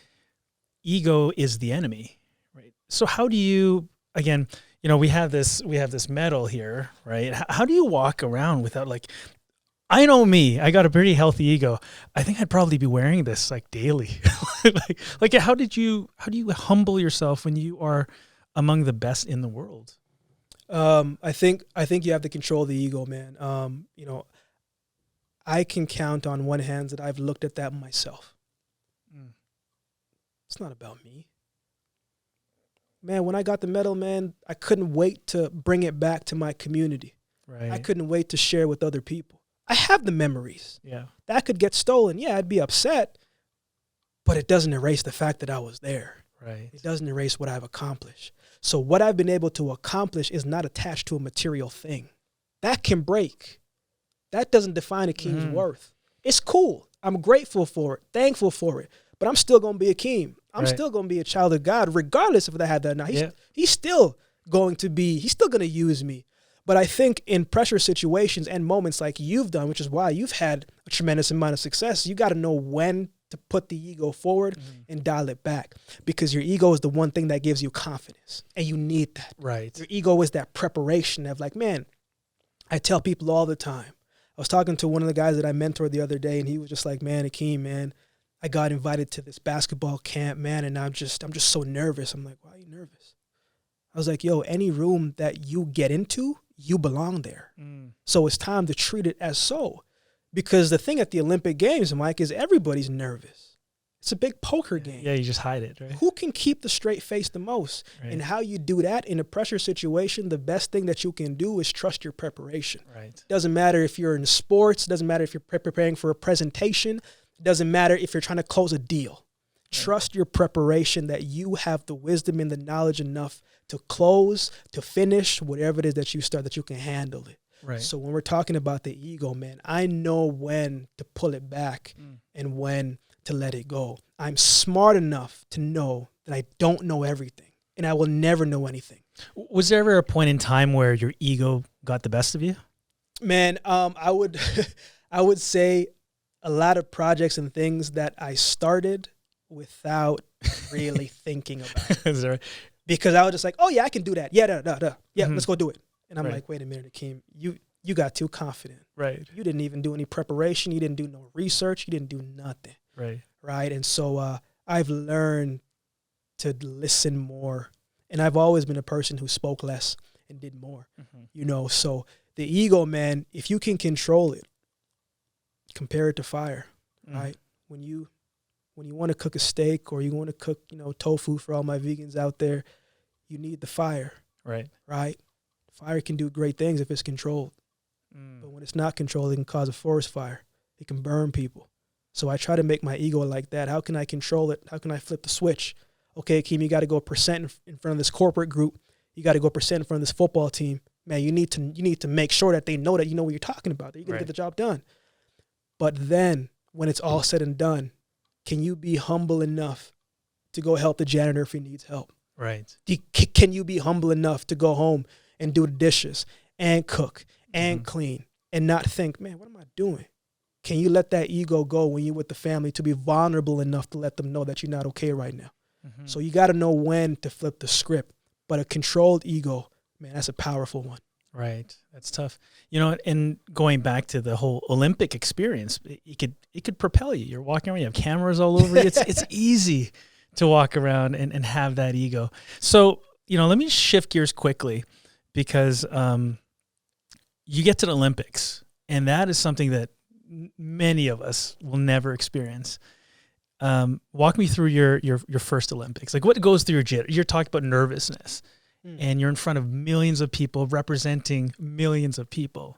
[SPEAKER 1] ego is the enemy, right? So how do you, again, we have this medal here, right? How do you walk around without, like, I know me, I got a pretty healthy ego. I think I'd probably be wearing this like daily. like how do you humble yourself when you are among the best in the world?
[SPEAKER 2] I think you have to control the ego, man. You know, I can count on one hand that I've looked at that myself. It's not about me. Man, when I got the medal, man, I couldn't wait to bring it back to my community.
[SPEAKER 1] Right.
[SPEAKER 2] I couldn't wait to share with other people. I have the memories.
[SPEAKER 1] Yeah.
[SPEAKER 2] That could get stolen. Yeah, I'd be upset, but it doesn't erase the fact that I was there.
[SPEAKER 1] Right.
[SPEAKER 2] It doesn't erase what I've accomplished. So what I've been able to accomplish is not attached to a material thing. That can break. That doesn't define Akeem's worth. It's cool. I'm grateful for it, thankful for it, but I'm still going to be Akeem. I'm still going to be a child of God, regardless if I have that or not. He's still going to use me. But I think in pressure situations and moments like you've done, which is why you've had a tremendous amount of success, you got to know when to put the ego forward and dial it back, because your ego is the one thing that gives you confidence, and you need that.
[SPEAKER 1] Right.
[SPEAKER 2] Your ego is that preparation of like, man, I tell people all the time. I was talking to one of the guys that I mentored the other day, and he was just like, man, Akeem, man, I got invited to this basketball camp, man, and I'm just so nervous. I'm like, why are you nervous? I was like, yo, any room that you get into, you belong there. So it's time to treat it as so. Because the thing at the Olympic Games, Mike, is everybody's nervous. It's a big poker game.
[SPEAKER 1] Yeah, you just hide it, right?
[SPEAKER 2] Who can keep the straight face the most?
[SPEAKER 1] Right.
[SPEAKER 2] And how you do that in a pressure situation, the best thing that you can do is trust your preparation.
[SPEAKER 1] Right.
[SPEAKER 2] Doesn't matter if you're in sports. Doesn't matter if you're preparing for a presentation. Doesn't matter if you're trying to close a deal. Right. Trust your preparation, that you have the wisdom and the knowledge enough to close, to finish, whatever it is that you start, that you can handle it.
[SPEAKER 1] Right.
[SPEAKER 2] So when we're talking about the ego, man, I know when to pull it back and when to let it go. I'm smart enough to know that I don't know everything, and I will never know anything.
[SPEAKER 1] Was there ever a point in time where your ego got the best of you?
[SPEAKER 2] Man, I would I would say a lot of projects and things that I started without really thinking about it.
[SPEAKER 1] Is there?
[SPEAKER 2] Because I was just like, oh yeah, I can do that. Yeah, yeah, let's go do it. And I'm
[SPEAKER 1] Right.
[SPEAKER 2] like, wait a minute, Akeem, you got too confident.
[SPEAKER 1] Right.
[SPEAKER 2] You didn't even do any preparation. You didn't do no research. You didn't do nothing.
[SPEAKER 1] Right.
[SPEAKER 2] Right. And so I've learned to listen more. And I've always been a person who spoke less and did more. You know, so the ego, man, if you can control it, compare it to fire. Right. When you want to cook a steak, or you want to cook, tofu for all my vegans out there, you need the fire.
[SPEAKER 1] Right.
[SPEAKER 2] Right. Fire can do great things if it's controlled. But when it's not controlled, it can cause a forest fire. It can burn people. So I try to make my ego like that. How can I control it? How can I flip the switch? Okay, Akeem, you got to go percent in front of this corporate group. You got to go percent in front of this football team. Man, you need to make sure that they know that you know what you're talking about, that you're going to get the job done. But then when it's all said and done, can you be humble enough to go help the janitor if he needs help?
[SPEAKER 1] Right.
[SPEAKER 2] Can you be humble enough to go home and do the dishes and cook and clean and not think, man, what am I doing? Can you let that ego go when you're with the family, to be vulnerable enough to let them know that you're not okay right now? So you got to know when to flip the script. But a controlled ego, man, that's a powerful one.
[SPEAKER 1] Right. That's tough. And going back to the whole Olympic experience, it could propel you. You're walking around, you have cameras all over you. It's easy to walk around and have that ego. So, let me shift gears quickly, because you get to the Olympics, and that is something that many of us will never experience. Walk me through your first Olympics. Like, what goes through your jitter? You're talking about nervousness, and you're in front of millions of people, representing millions of people.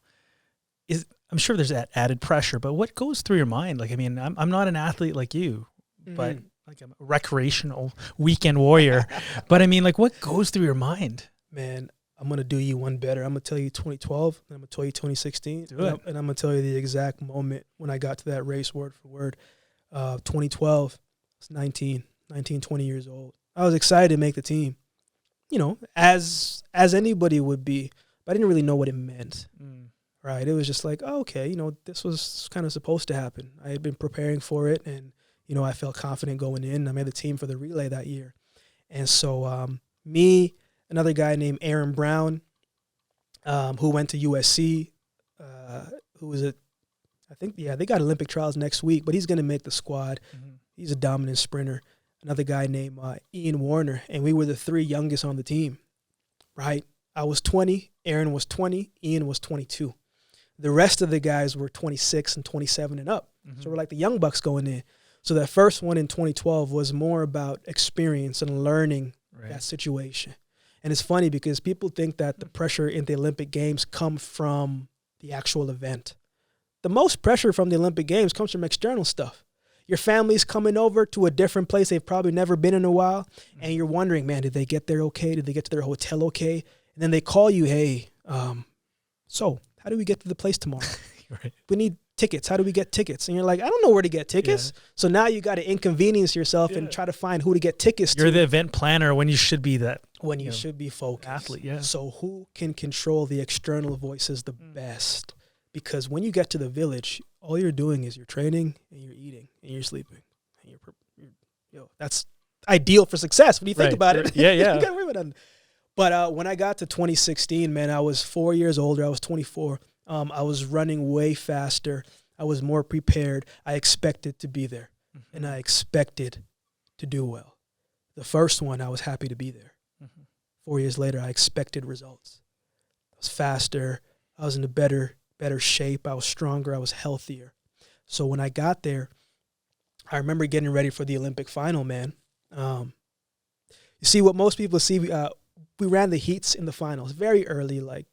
[SPEAKER 1] I'm sure there's that added pressure, but what goes through your mind? Like, I mean, I'm not an athlete like you, but like I'm a recreational weekend warrior. But I mean, like, what goes through your mind?
[SPEAKER 2] Man, I'm going to do you one better. I'm going to tell you 2012, and I'm going to tell you 2016.
[SPEAKER 1] Do it.
[SPEAKER 2] And I'm going to tell you the exact moment when I got to that race word for word. 2012, I was 19, 20 years old. I was excited to make the team, as anybody would be, but I didn't really know what it meant. Right. It was just like, oh, okay, this was kind of supposed to happen. I had been preparing for it, and, I felt confident going in. I made the team for the relay that year. And so me, another guy named Aaron Brown, who went to USC, who was they got Olympic trials next week, but he's going to make the squad. He's a dominant sprinter. another guy named Ian Warner, and we were the three youngest on the team, right? I was 20, Aaron was 20, Ian was 22. The rest of the guys were 26 and 27 and up. So we're like the young bucks going in. So that first one in 2012 was more about experience and learning that situation. And it's funny because people think that the pressure in the Olympic Games come from the actual event. The most pressure from the Olympic Games comes from external stuff. Your family's coming over to a different place they've probably never been in a while, and you're wondering, man, did they get there okay? Did they get to their hotel okay? And then they call you, hey, so how do we get to the place tomorrow? We need tickets. How do we get tickets? And you're like, I don't know where to get tickets. Yeah. So now you got to inconvenience yourself and try to find who to get tickets to.
[SPEAKER 1] You're the event planner when you should be that.
[SPEAKER 2] When you should be focused.
[SPEAKER 1] Athlete, yeah.
[SPEAKER 2] So who can control the external voices the best? Because when you get to the village, all you're doing is you're training and you're eating and you're sleeping. And that's ideal for success when you think about it.
[SPEAKER 1] Yeah, yeah.
[SPEAKER 2] You got to worry about it. But when I got to 2016, man, I was 4 years older. I was 24. I was running way faster. I was more prepared. I expected to be there, and I expected to do well. The first one, I was happy to be there. 4 years later, I expected results. I was faster. I was in a better shape. I was stronger. I was healthier. So when I got there, I remember getting ready for the Olympic final, man. You see, what most people see, we ran the heats in the finals very early, like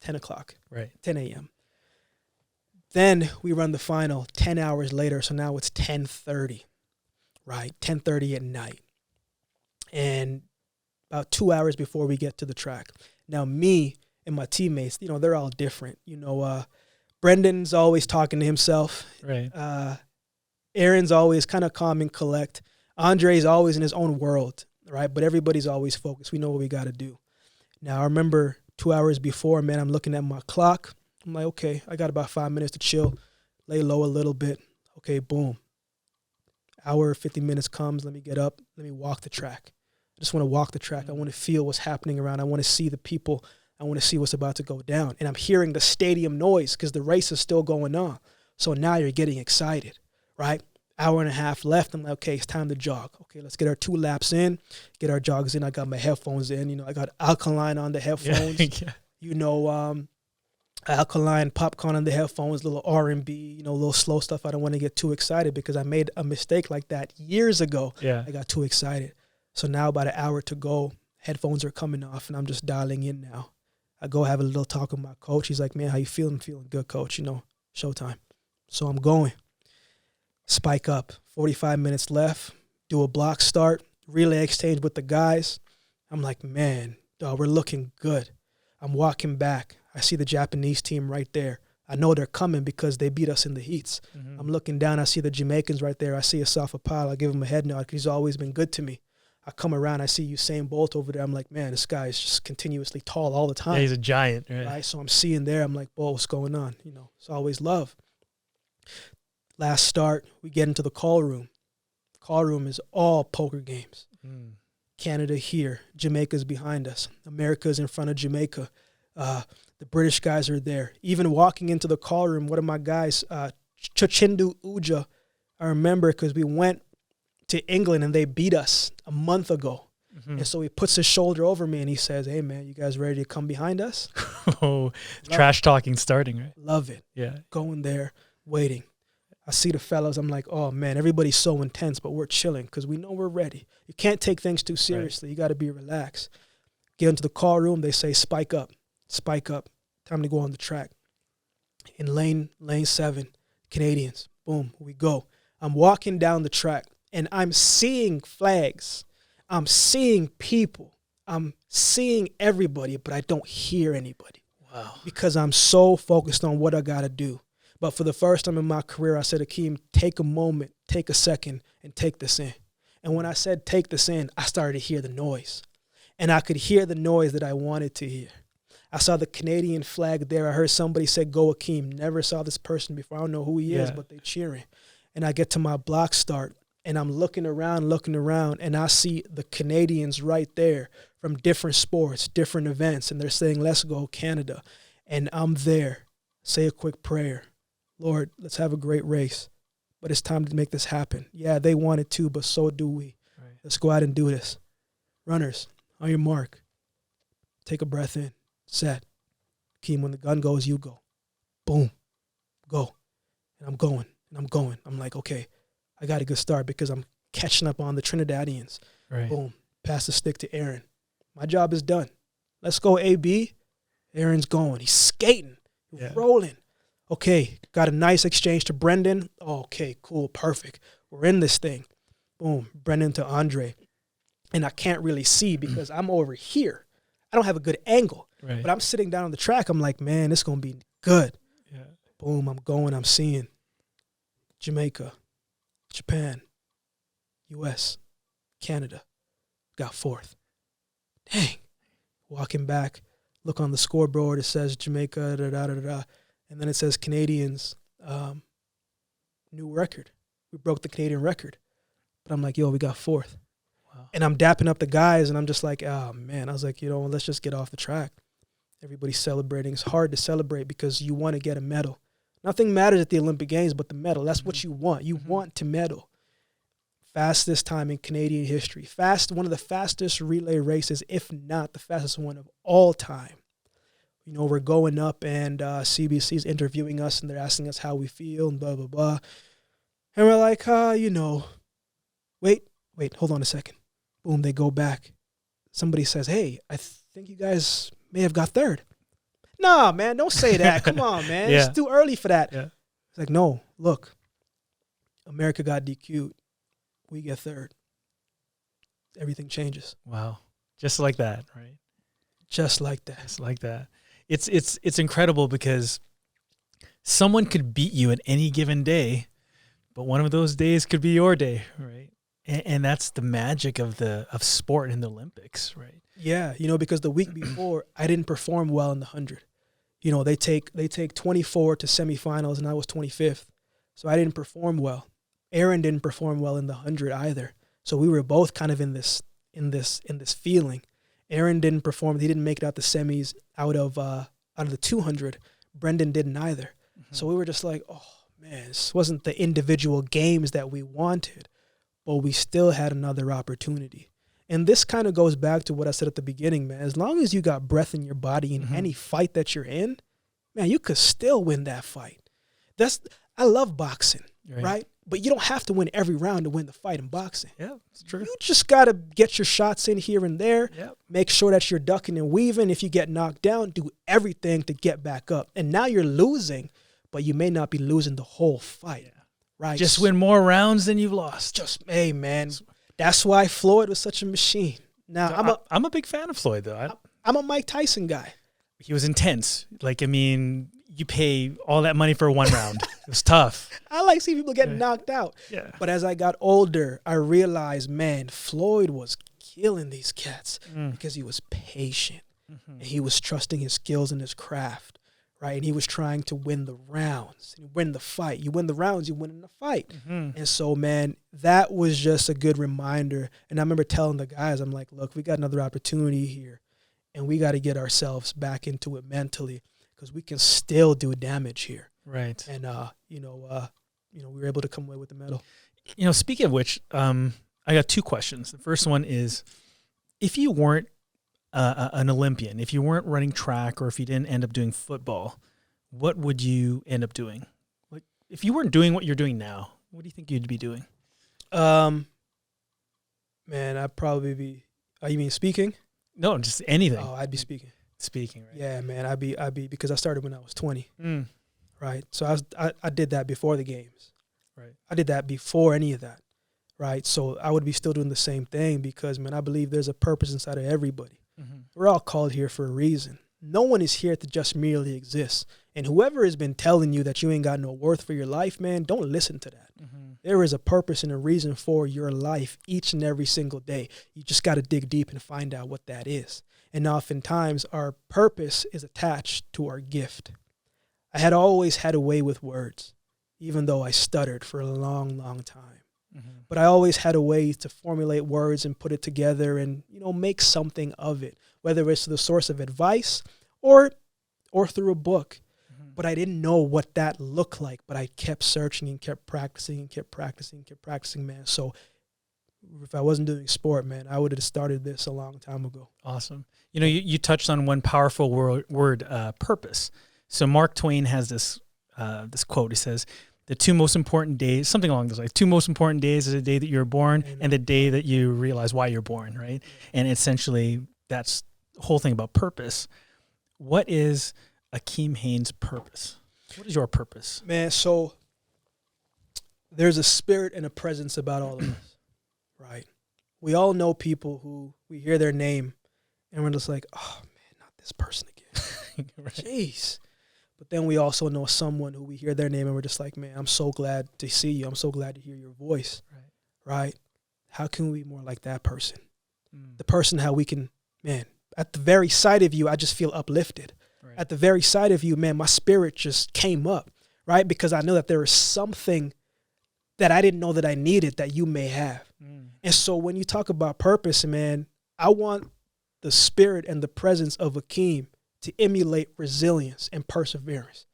[SPEAKER 2] 10 o'clock, 10 a.m. Then we run the final 10 hours later, so now it's 10:30, right? 10:30 at night. And about 2 hours before we get to the track. Now, me and my teammates, they're all different. Brendan's always talking to himself.
[SPEAKER 1] Right.
[SPEAKER 2] Aaron's always kind of calm and collect. Andre's always in his own world, right? But everybody's always focused. We know what we got to do. Now, I remember 2 hours before, man, I'm looking at my clock. I'm like, okay, I got about 5 minutes to chill, lay low a little bit. Okay, boom. Hour, 50 minutes comes. Let me get up. Let me walk the track. I just want to walk the track. I want to feel what's happening around. I want to see the people. I want to see what's about to go down. And I'm hearing the stadium noise because the race is still going on. So now you're getting excited, right? Hour and a half left. I'm like, okay, it's time to jog. Okay, let's get our 2 laps in, get our jogs in. I got my headphones in. I got Alkaline on the headphones. Alkaline popcorn on the headphones, little R&B, little slow stuff. I don't want to get too excited because I made a mistake like that years ago.
[SPEAKER 1] Yeah.
[SPEAKER 2] I got too excited. So now about an hour to go, headphones are coming off, and I'm just dialing in now. I go have a little talk with my coach. He's like, man, how you feeling? I'm feeling good, coach. Showtime. So I'm going. Spike up. 45 minutes left. Do a block start. Relay exchange with the guys. I'm like, man, dog, we're looking good. I'm walking back. I see the Japanese team right there. I know they're coming because they beat us in the heats. I'm looking down. I see the Jamaicans right there. I see Asaf Apal. I give him a head nod because he's always been good to me. I come around. I see Usain Bolt over there. I'm like, man, this guy is just continuously tall all the time.
[SPEAKER 1] Yeah, he's a giant.
[SPEAKER 2] Right? So I'm seeing there. I'm like, Bolt, what's going on? It's always love. Last start, we get into the call room. Call room is all poker games. Canada here. Jamaica's behind us. America's in front of Jamaica. The British guys are there. Even walking into the call room, one of my guys, Chachindu Uja, I remember because we went to England and they beat us a month ago. And so he puts his shoulder over me and he says, hey, man, you guys ready to come behind us?
[SPEAKER 1] Trash talking starting, right?
[SPEAKER 2] Love it.
[SPEAKER 1] Yeah.
[SPEAKER 2] Going there, waiting. I see the fellas. I'm like, oh, man, everybody's so intense, but we're chilling because we know we're ready. You can't take things too seriously. You got to be relaxed. Get into the call room. They say, spike up. Spike up. Time to go on the track. In lane 7, Canadians. Boom, we go. I'm walking down the track, and I'm seeing flags. I'm seeing people. I'm seeing everybody, but I don't hear anybody.
[SPEAKER 1] Wow.
[SPEAKER 2] Because I'm so focused on what I got to do. But for the first time in my career, I said, Akeem, take a moment, take a second, and take this in. And when I said take this in, I started to hear the noise. And I could hear the noise that I wanted to hear. I saw the Canadian flag there. I heard somebody say, go Akeem. Never saw this person before. I don't know who he is, but they cheering. And I get to my block start, and I'm looking around, and I see the Canadians right there from different sports, different events, and they're saying, let's go Canada. And I'm there. Say a quick prayer. Lord, let's have a great race. But it's time to make this happen. Yeah, they wanted to, but so do we. Let's go out and do this. Runners, on your mark. Take a breath in. Set. Akeem, when the gun goes, you go. Boom. Go. And I'm going. And I'm going. I'm like, okay, I got a good start because I'm catching up on the Trinidadians.
[SPEAKER 1] Right.
[SPEAKER 2] Boom. Pass the stick to Aaron. My job is done. Let's go, AB. Aaron's going. He's skating.
[SPEAKER 1] Yeah.
[SPEAKER 2] Rolling. Okay. Got a nice exchange to Brendan. Okay, cool. Perfect. We're in this thing. Boom. Brendan to Andre. And I can't really see because I'm over here. I don't have a good angle.
[SPEAKER 1] Right.
[SPEAKER 2] But I'm sitting down on the track. I'm like, man, this is going to be good.
[SPEAKER 1] Yeah.
[SPEAKER 2] Boom. I'm going. I'm seeing Jamaica, Japan, U.S., Canada. Got fourth. Dang. Walking back. Look on the scoreboard. It says Jamaica, da-da-da-da-da. And then it says Canadians, new record. We broke the Canadian record. But I'm like, yo, we got fourth.
[SPEAKER 1] Wow.
[SPEAKER 2] And I'm dapping up the guys, and I'm just like, oh, man. I was like, let's just get off the track. Everybody's celebrating. It's hard to celebrate because you want to get a medal. Nothing matters at the Olympic Games but the medal. That's what you want. You want to medal. Fastest time in Canadian history. One of the fastest relay races, if not the fastest one of all time. We're going up, and CBC's interviewing us, and they're asking us how we feel, and blah, blah, blah. And we're like, wait, hold on a second. Boom, they go back. Somebody says, hey, I think you guys may have got third. Nah, man, don't say that. Come on, man.
[SPEAKER 1] Yeah.
[SPEAKER 2] It's too early for that.
[SPEAKER 1] Yeah.
[SPEAKER 2] It's like, no, look. America got DQ'd. We get third. Everything changes.
[SPEAKER 1] Wow. Just like that, right?
[SPEAKER 2] Just like that.
[SPEAKER 1] Just like that. It's incredible because someone could beat you at any given day, but one of those days could be your day, right? And that's the magic of sport in the Olympics, right?
[SPEAKER 2] Yeah, because the week before I didn't perform well in the 100. They take 24 to semifinals, and I was 25th, so I didn't perform well. Aaron didn't perform well in the 100 either, so we were both kind of in this feeling. Aaron didn't perform; he didn't make it out the semis out of the 200. Brendan didn't either, so we were just like, oh man, this wasn't the individual games that we wanted, but we still had another opportunity. And this kind of goes back to what I said at the beginning, man. As long as you got breath in your body in any fight that you're in, man, you could still win that fight. I love boxing, right? But you don't have to win every round to win the fight in boxing.
[SPEAKER 1] Yeah, it's true.
[SPEAKER 2] You just got to get your shots in here and there.
[SPEAKER 1] Yep.
[SPEAKER 2] Make sure that you're ducking and weaving. If you get knocked down, do everything to get back up. And now you're losing, but you may not be losing the whole fight, right?
[SPEAKER 1] Just win more rounds than you've lost.
[SPEAKER 2] Hey, man. That's why Floyd was such a machine. Now,
[SPEAKER 1] I'm a big fan of Floyd, though.
[SPEAKER 2] I'm a Mike Tyson guy.
[SPEAKER 1] He was intense. You pay all that money for one round. It was tough.
[SPEAKER 2] I like seeing people getting knocked out.
[SPEAKER 1] Yeah.
[SPEAKER 2] But as I got older, I realized, man, Floyd was killing these cats because he was patient. And he was trusting his skills and his craft, right? And he was trying to win the rounds, win the fight. You win the rounds, you win in the fight. And so, man, that was just a good reminder. And I remember telling the guys, I'm like, look, we got another opportunity here, and we got to get ourselves back into it mentally because we can still do damage here.
[SPEAKER 1] Right.
[SPEAKER 2] And, we were able to come away with the medal.
[SPEAKER 1] Speaking of which, I got two questions. The first one is, if you weren't an Olympian, if you weren't running track, or if you didn't end up doing football, what would you end up doing? Like, if you weren't doing what you're doing now, what do you think you'd be doing?
[SPEAKER 2] Man, I'd probably be. You mean speaking?
[SPEAKER 1] No, just anything.
[SPEAKER 2] Oh, I'd be speaking.
[SPEAKER 1] Speaking, right?
[SPEAKER 2] Yeah, man, I'd be because I started when I was 20. Right. So I did that before the games.
[SPEAKER 1] Right.
[SPEAKER 2] I did that before any of that. Right. So I would be still doing the same thing because, man, I believe there's a purpose inside of everybody. We're all called here for a reason. No one is here to just merely exist. And whoever has been telling you that you ain't got no worth for your life, man, don't listen to that. There is a purpose and a reason for your life each and every single day. You just got to dig deep and find out what that is. And oftentimes our purpose is attached to our gift. I had always had a way with words, even though I stuttered for a long, long time. But I always had a way to formulate words and put it together and, make something of it, whether it's the source of advice or through a book. But I didn't know what that looked like, but I kept searching and kept practicing and kept practicing, man. So if I wasn't doing sport, man, I would have started this a long time ago.
[SPEAKER 1] Awesome. You know, you touched on one powerful word, purpose. So Mark Twain has this quote. He says, the two most important days, something along those lines, two most important days is the day that you're born and the day that you realize why you're born, right? And essentially, that's the whole thing about purpose. What is Akeem Haynes' purpose? What is your purpose?
[SPEAKER 2] Man, so there's a spirit and a presence about all of us, right? We all know people who we hear their name and we're just like, oh, man, not this person again. Right. Jeez. But then we also know someone who we hear their name and we're just like, man, I'm so glad to see you. I'm so glad to hear your voice, right? How can we be more like that person? The person how we can, man, at the very sight of you, I just feel uplifted. Right. At the very sight of you, man, my spirit just came up, right? Because I know that there is something that I didn't know that I needed that you may have. And so when you talk about purpose, man, I want the spirit and the presence of Akeem to emulate resilience and perseverance.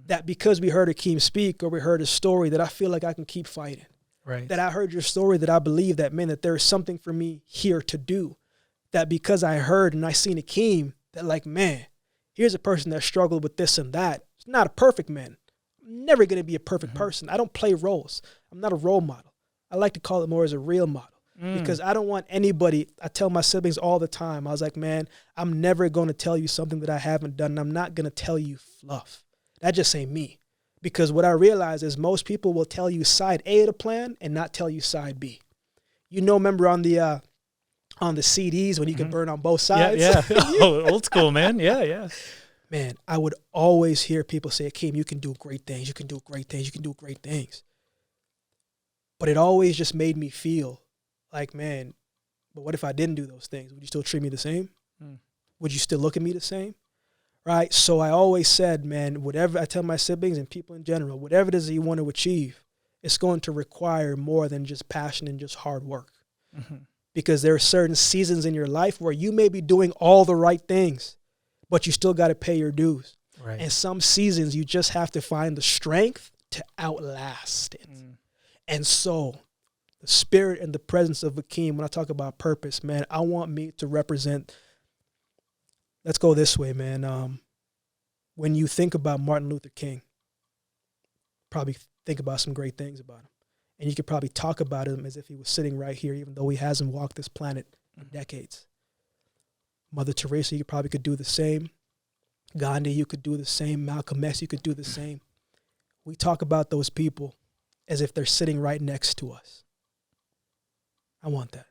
[SPEAKER 2] That because we heard Akeem speak or we heard his story, that I feel like I can keep fighting. Right. That I heard your story, that I believe that, man, that there is something for me here to do. That because I heard and I seen Akeem, that like, man, here's a person that struggled with this and that. It's not a perfect man. I'm never going to be a perfect person. I don't play roles. I'm not a role model. I like to call it more as a real model. Because I don't want anybody, I tell my siblings all the time, I was like, man, I'm never going to tell you something that I haven't done. And I'm not going to tell you fluff. That just ain't me. Because what I realize is most people will tell you side A of the plan and not tell you side B. You know, remember on the CDs when you could burn on both sides?
[SPEAKER 1] Yeah. Oh, old school, man. Yeah.
[SPEAKER 2] Man, I would always hear people say, Akeem, you can do great things. You can do great things. You can do great things. But it always just made me feel like, man, but what if I didn't do those things? Would you still treat me the same? Would you still look at me the same? Right? So I always said, man, whatever I tell my siblings and people in general, whatever it is that you want to achieve, it's going to require more than just passion and just hard work. Because there are certain seasons in your life where you may be doing all the right things, but you still got to pay your dues. Right. And some seasons you just have to find the strength to outlast it. And so the spirit and the presence of Akeem, when I talk about purpose, man, I want me to represent, let's go this way, man. When you think about Martin Luther King, probably think about some great things about him. And you could probably talk about him as if he was sitting right here, even though he hasn't walked this planet in decades. Mother Teresa, you probably could do the same. Gandhi, you could do the same. Malcolm X, you could do the same. We talk about those people as if they're sitting right next to us. I want that.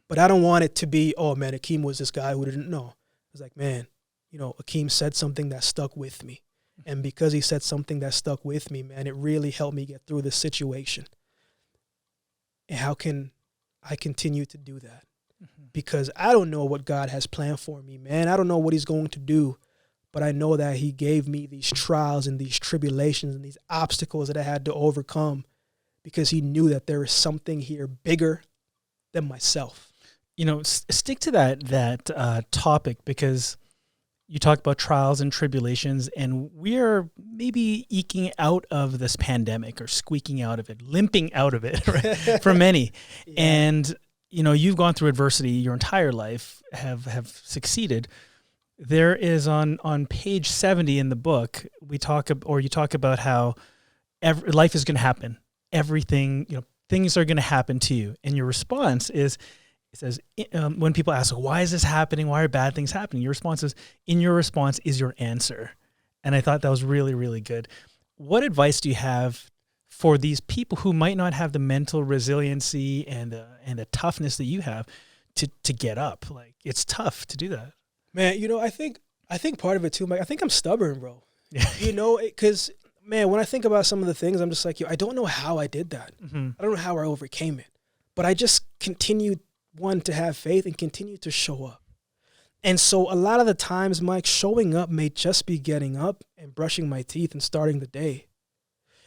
[SPEAKER 2] But I don't want it to be, oh, man, Akeem was this guy who didn't know. It's like, man, you know, Akeem said something that stuck with me. And because he said something that stuck with me, man, it really helped me get through this situation. And how can I continue to do that? Because I don't know what God has planned for me, man. I don't know what he's going to do. But I know that he gave me these trials and these tribulations and these obstacles that I had to overcome because he knew that there is something here bigger than myself.
[SPEAKER 1] You know, stick to that topic, because you talk about trials and tribulations, and we are maybe eking out of this pandemic or squeaking out of it, limping out of it, right? For many. Yeah. And, you know, you've gone through adversity your entire life, have succeeded. There is on page 70 in the book, you talk about how life is going to happen. Everything, you know, things are going to happen to you. And your response is, it says, when people ask, why is this happening? Why are bad things happening? Your response is, in your response is your answer. And I thought that was really, really good. What advice do you have for these people who might not have the mental resiliency and the toughness that you have to get up? Like, it's tough to do that.
[SPEAKER 2] Man, you know, I think part of it too, Mike, I think I'm stubborn, bro. You know, because, man, when I think about some of the things, I'm just like, I don't know how I did that. I don't know how I overcame it. But I just continued, to have faith and continue to show up. And so a lot of the times, Mike, showing up may just be getting up and brushing my teeth and starting the day.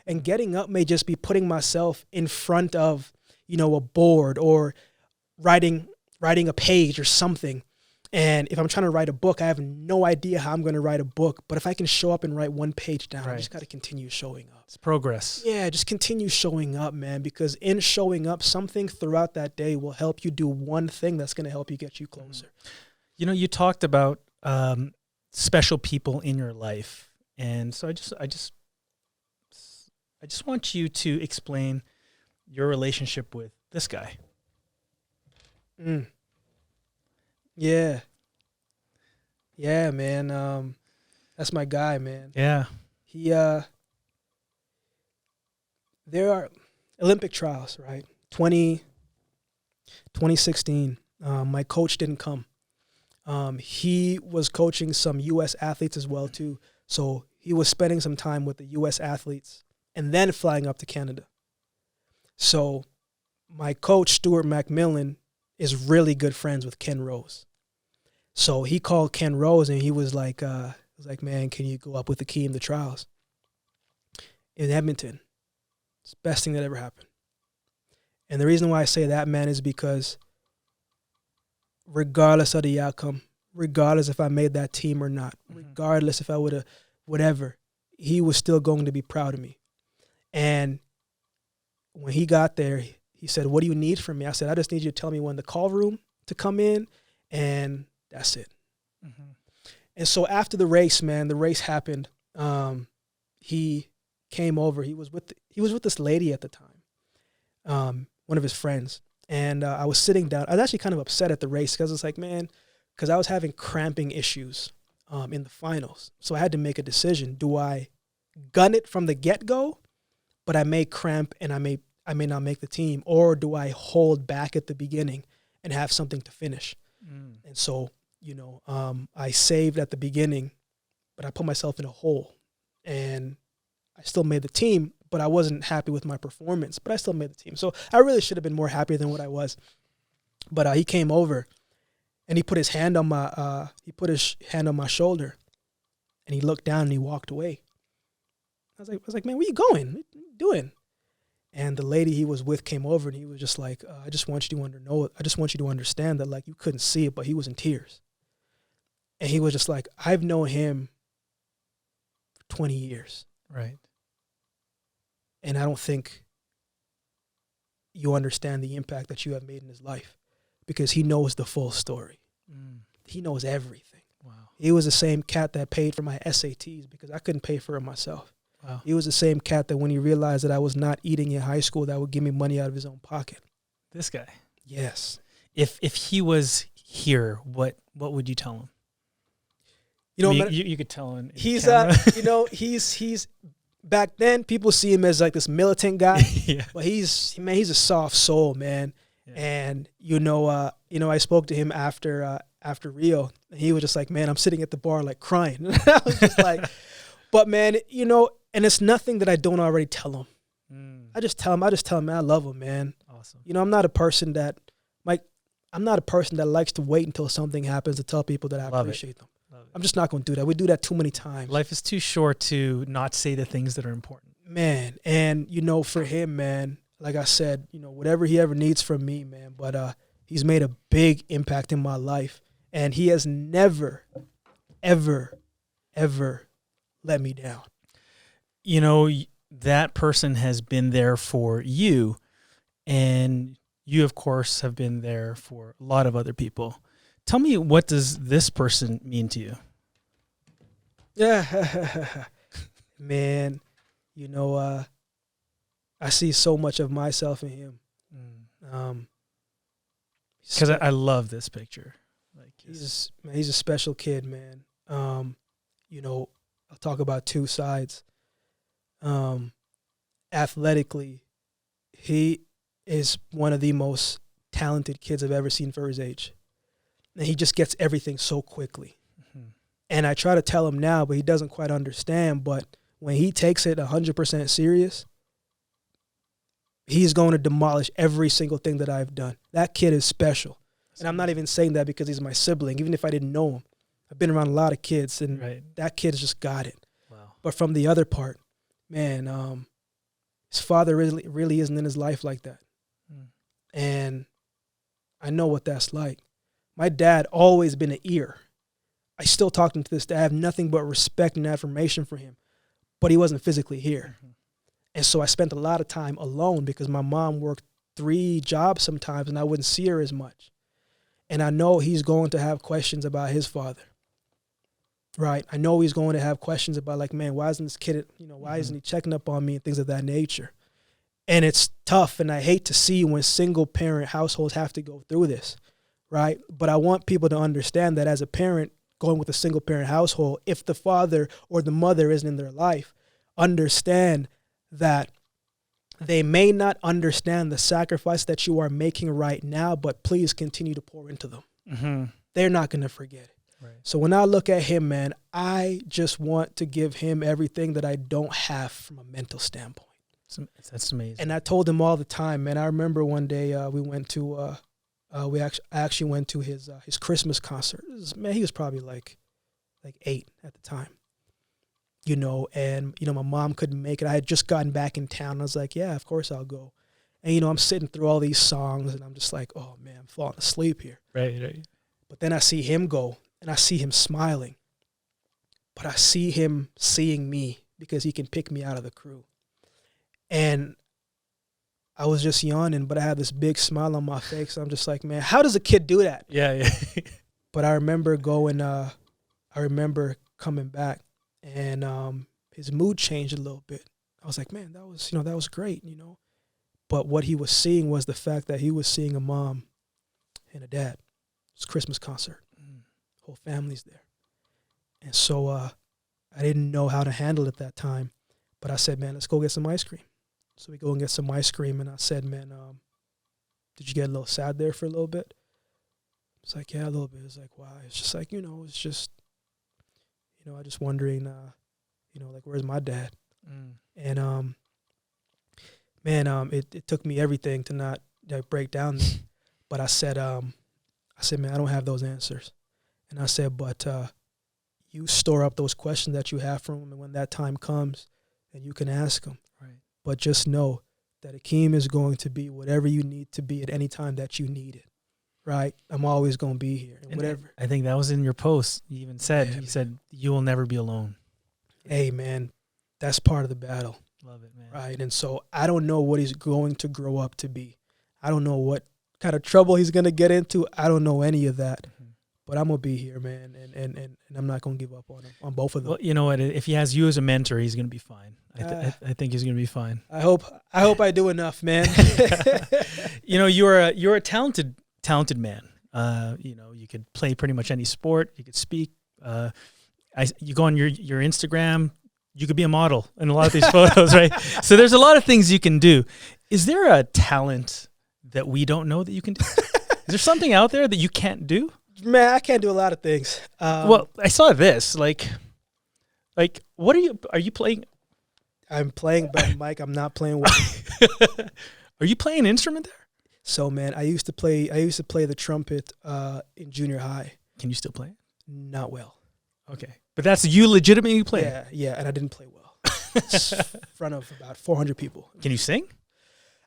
[SPEAKER 2] And getting up may just be putting myself in front of, you know, a board or writing a page or something. And if I'm trying to write a book, I have no idea how I'm going to write a book. But if I can show up and write one page down, I just got to continue showing up.
[SPEAKER 1] It's progress.
[SPEAKER 2] Yeah, just continue showing up, man, because in showing up, something throughout that day will help you do one thing that's going to help you get you closer.
[SPEAKER 1] You know, you talked about special people in your life. And so I just want you to explain your relationship with this guy.
[SPEAKER 2] Yeah. Yeah, man. That's my guy, man.
[SPEAKER 1] Yeah.
[SPEAKER 2] He there are Olympic trials, right? 2016. My coach didn't come. He was coaching some US athletes as well too. So he was spending some time with the US athletes and then flying up to Canada. So my coach, Stuart McMillan, is really good friends with Ken Rose. So he called Ken Rose and he was like, man, can you go up with Akeem the trials in Edmonton? It's the best thing that ever happened. And the reason why I say that, man, is because regardless of the outcome, regardless if I made that team or not, regardless if I would have, whatever, he was still going to be proud of me. And when he got there, he said, what do you need from me? I said, I just need you to tell me when the call room to come in, and that's it. And so after the race, man, the race happened. He came over. He was with this lady at the time, one of his friends. And I was sitting down. I was actually kind of upset at the race because it's like, man, because I was having cramping issues in the finals. So I had to make a decision. Do I gun it from the get-go, but I may cramp and I may not make the team, or do I hold back at the beginning and have something to finish? And so, I saved at the beginning, but I put myself in a hole, and I still made the team, but I wasn't happy with my performance, but I still made the team. So I really should have been more happy than what I was. But he came over and he put his hand on my shoulder, and he looked down and he walked away. I was like, man, where you going? What are you doing? And the lady he was with came over and he was just like, I just want you to understand that, like, you couldn't see it, but he was in tears. And he was just like, I've known him for 20 years.
[SPEAKER 1] Right.
[SPEAKER 2] And I don't think you understand the impact that you have made in his life, because he knows the full story. He knows everything.
[SPEAKER 1] Wow.
[SPEAKER 2] He was the same cat that paid for my SATs because I couldn't pay for it myself.
[SPEAKER 1] Wow.
[SPEAKER 2] He was the same cat that when he realized that I was not eating in high school, that would give me money out of his own pocket.
[SPEAKER 1] This guy.
[SPEAKER 2] Yes.
[SPEAKER 1] If he was here, what would you tell him? You could tell him.
[SPEAKER 2] He's he's back then people see him as like this militant guy, but he's a soft soul, man. Yeah. And I spoke to him after Rio, and he was just like, man, I'm sitting at the bar like crying. And I was just like, but man, and it's nothing that I don't already tell him. I just tell him, man, I love him, man.
[SPEAKER 1] Awesome.
[SPEAKER 2] I'm not a person that likes to wait until something happens to tell people that I appreciate them. I'm just not going to do that. We do that too many times.
[SPEAKER 1] Life is too short to not say the things that are important.
[SPEAKER 2] Man, and, for him, man, like I said, whatever he ever needs from me, man, but he's made a big impact in my life, and he has never, ever, ever let me down.
[SPEAKER 1] That person has been there for you, and you, of course, have been there for a lot of other people. Tell me, what does this person mean to you?
[SPEAKER 2] Yeah, man, I see so much of myself in him.
[SPEAKER 1] Because I love this picture. Like
[SPEAKER 2] he's a special kid, man. I'll talk about two sides. Athletically, he is one of the most talented kids I've ever seen for his age. And he just gets everything so quickly. And I try to tell him now, but he doesn't quite understand. But when he takes it 100% serious, he's going to demolish every single thing that I've done. That kid is special. And I'm not even saying that because he's my sibling, even if I didn't know him. I've been around a lot of kids, and that kid's just got it.
[SPEAKER 1] Wow.
[SPEAKER 2] But from the other part, man, his father really isn't in his life like that. And I know what that's like. My dad always been an ear. I still talk to him to this day. I have nothing but respect and admiration for him, but he wasn't physically here. Mm-hmm. And so I spent a lot of time alone because my mom worked 3 jobs sometimes and I wouldn't see her as much. And I know he's going to have questions about his father, right? I know he's going to have questions about like, man, why isn't this kid, why isn't he checking up on me and things of that nature? And it's tough. And I hate to see when single parent households have to go through this, right? But I want people to understand that as a parent going with a single parent household, if the father or the mother isn't in their life, understand that they may not understand the sacrifice that you are making right now, but please continue to pour into them. Mm-hmm. They're not going to forget it. Right. So when I look at him, man, I just want to give him everything that I don't have from a mental standpoint.
[SPEAKER 1] That's amazing.
[SPEAKER 2] And I told him all the time, man. I remember one day we went to, I actually went to his Christmas concert. He was probably like 8 at the time. And, my mom couldn't make it. I had just gotten back in town. I was like, yeah, of course I'll go. And, I'm sitting through all these songs and I'm just like, oh man, I'm falling asleep here.
[SPEAKER 1] Right.
[SPEAKER 2] But then I see him go and I see him smiling, but I see him seeing me because he can pick me out of the crew. And I was just yawning, but I had this big smile on my face. I'm just like, man, how does a kid do that?
[SPEAKER 1] Yeah.
[SPEAKER 2] But I remember coming back. And his mood changed a little bit. I was like, man, that was great, But what he was seeing was the fact that he was seeing a mom and a dad. It's a Christmas concert. Whole family's there. And so I didn't know how to handle it at that time. But I said, man, let's go get some ice cream. So we go and get some ice cream. And I said, man, did you get a little sad there for a little bit? It's like, yeah, a little bit. It's like, why? It's just like, it's just... I just wondering, like, where's my dad? And, it took me everything to not break down there. But I said, man, I don't have those answers. And I said, but you store up those questions that you have from him, and when that time comes, and you can ask him. Right. But just know that Akeem is going to be whatever you need to be at any time that you need it. Right, I'm always going to be here. And whatever.
[SPEAKER 1] I think that was in your post. You even said, said, you will never be alone.
[SPEAKER 2] Hey, man, that's part of the battle.
[SPEAKER 1] Love it, man.
[SPEAKER 2] Right, and so I don't know what he's going to grow up to be. I don't know what kind of trouble he's going to get into. I don't know any of that. Mm-hmm. But I'm going to be here, man, and I'm not going to give up on him, on both of them.
[SPEAKER 1] Well, you know what? If he has you as a mentor, he's going to be fine. I think he's going to be fine.
[SPEAKER 2] I hope I do enough, man.
[SPEAKER 1] You're a talented man. You could play pretty much any sport. You could speak. You go on your Instagram. You could be a model in a lot of these photos, right? So there's a lot of things you can do. Is there a talent that we don't know that you can do? Is there something out there that you can't do?
[SPEAKER 2] Man, I can't do a lot of things.
[SPEAKER 1] Well, I saw this. Like, what are you playing?
[SPEAKER 2] I'm playing, but Mike, I'm not playing well.
[SPEAKER 1] Are you playing an instrument there?
[SPEAKER 2] So, man, I used to play the trumpet in junior high.
[SPEAKER 1] Can you still play it?
[SPEAKER 2] Not well.
[SPEAKER 1] Okay. But that's you legitimately playing?
[SPEAKER 2] Yeah, and I didn't play well. It's in front of about 400 people.
[SPEAKER 1] Can you sing?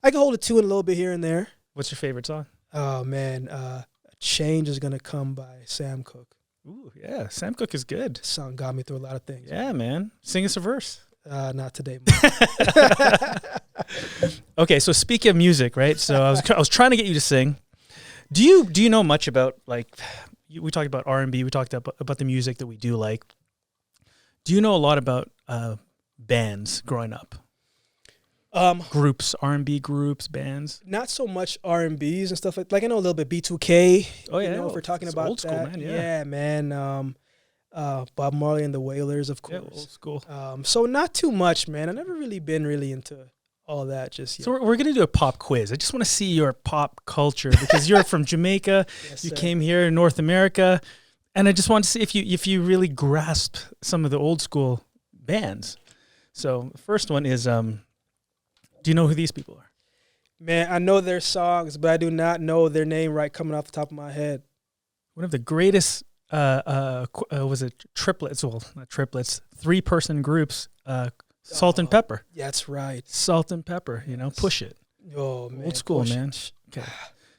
[SPEAKER 2] I can hold a tune a little bit here and there.
[SPEAKER 1] What's your favorite song?
[SPEAKER 2] Oh, man, Change Is Gonna Come by Sam Cooke.
[SPEAKER 1] Ooh, yeah, Sam Cooke is good.
[SPEAKER 2] This song got me through a lot of things.
[SPEAKER 1] Yeah, man. Sing us a verse.
[SPEAKER 2] Not today.
[SPEAKER 1] Okay, so speaking of music, right? So I was trying to get you to sing. Do you know much about, like, we talked about R&B, we talked about the music that we do like. Do you know a lot about bands growing up? Groups, R&B groups, bands? Not
[SPEAKER 2] so much R&Bs and stuff like I know a little bit B2K.
[SPEAKER 1] Oh yeah,
[SPEAKER 2] if we're talking about
[SPEAKER 1] old school,
[SPEAKER 2] that.
[SPEAKER 1] Man.
[SPEAKER 2] Yeah, man. Bob Marley and the Wailers, of course.
[SPEAKER 1] Yeah, old school.
[SPEAKER 2] So not too much, man. I've never really been into all that just yet.
[SPEAKER 1] So we're gonna do a pop quiz. I just want to see your pop culture because you're from Jamaica. Yes, you came here in North America, and I just want to see if you really grasp some of the old school bands. So the first one is, do you know who these people are?
[SPEAKER 2] Man, I know their songs, but I do not know their name right coming off the top of my head.
[SPEAKER 1] One of the greatest, was it triplets? Well, not triplets, 3-person groups, Salt and Pepper.
[SPEAKER 2] That's right.
[SPEAKER 1] Salt and Pepper, Push It.
[SPEAKER 2] Oh, man.
[SPEAKER 1] Old school, man. Okay.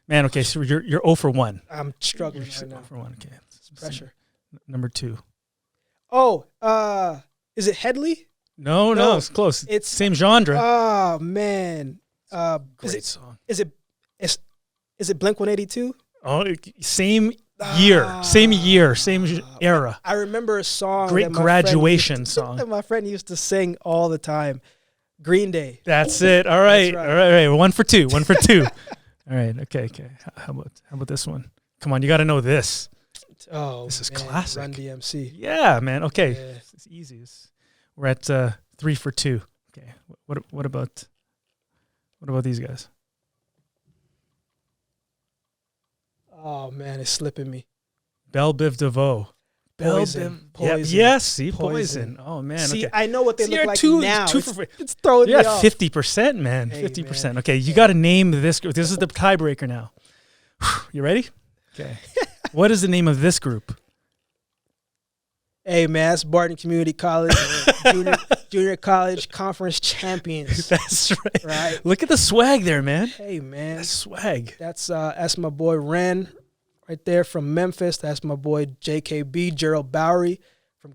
[SPEAKER 1] Man, okay, so you're 0 for 1.
[SPEAKER 2] I'm struggling
[SPEAKER 1] You're
[SPEAKER 2] right
[SPEAKER 1] 0
[SPEAKER 2] now.
[SPEAKER 1] for 1, okay.
[SPEAKER 2] It's pressure.
[SPEAKER 1] Number 2.
[SPEAKER 2] Oh, is it Headley?
[SPEAKER 1] No, it's close.
[SPEAKER 2] It's
[SPEAKER 1] same genre.
[SPEAKER 2] Oh man.
[SPEAKER 1] Great song.
[SPEAKER 2] Is it Blink 182?
[SPEAKER 1] Oh, same year, same era.
[SPEAKER 2] I remember a song.
[SPEAKER 1] Great graduation song
[SPEAKER 2] that my friend used to sing all the time. Green Day.
[SPEAKER 1] That's it. All right.
[SPEAKER 2] That's right.
[SPEAKER 1] All right. 1 for 2. 1 for 2. All right. Okay. How about this one? Come on, you got to know this.
[SPEAKER 2] Oh,
[SPEAKER 1] this is
[SPEAKER 2] man.
[SPEAKER 1] classic.
[SPEAKER 2] Run DMC.
[SPEAKER 1] Yeah, man. Okay,
[SPEAKER 2] Yeah.
[SPEAKER 1] it's easy. We're at 3 for 2. Okay. What about these guys?
[SPEAKER 2] Oh man, it's slipping me.
[SPEAKER 1] Belle Biv DeVoe.
[SPEAKER 2] Poison.
[SPEAKER 1] Yep. Yes. See, Poison. Oh man.
[SPEAKER 2] See,
[SPEAKER 1] okay.
[SPEAKER 2] I know what they look like now. It's throwing me
[SPEAKER 1] You're at
[SPEAKER 2] off.
[SPEAKER 1] 50%, man.
[SPEAKER 2] Hey,
[SPEAKER 1] 50%.
[SPEAKER 2] man.
[SPEAKER 1] Okay, you got to name this group. This is the tiebreaker now. You ready? Okay. What is the name of this group?
[SPEAKER 2] Hey man, it's Barton Community College, junior college conference champions.
[SPEAKER 1] That's right.
[SPEAKER 2] Right.
[SPEAKER 1] Look at the swag there, man.
[SPEAKER 2] Hey man,
[SPEAKER 1] That's swag.
[SPEAKER 2] that's my boy Ren, right there from Memphis. That's my boy JKB Gerald Bowery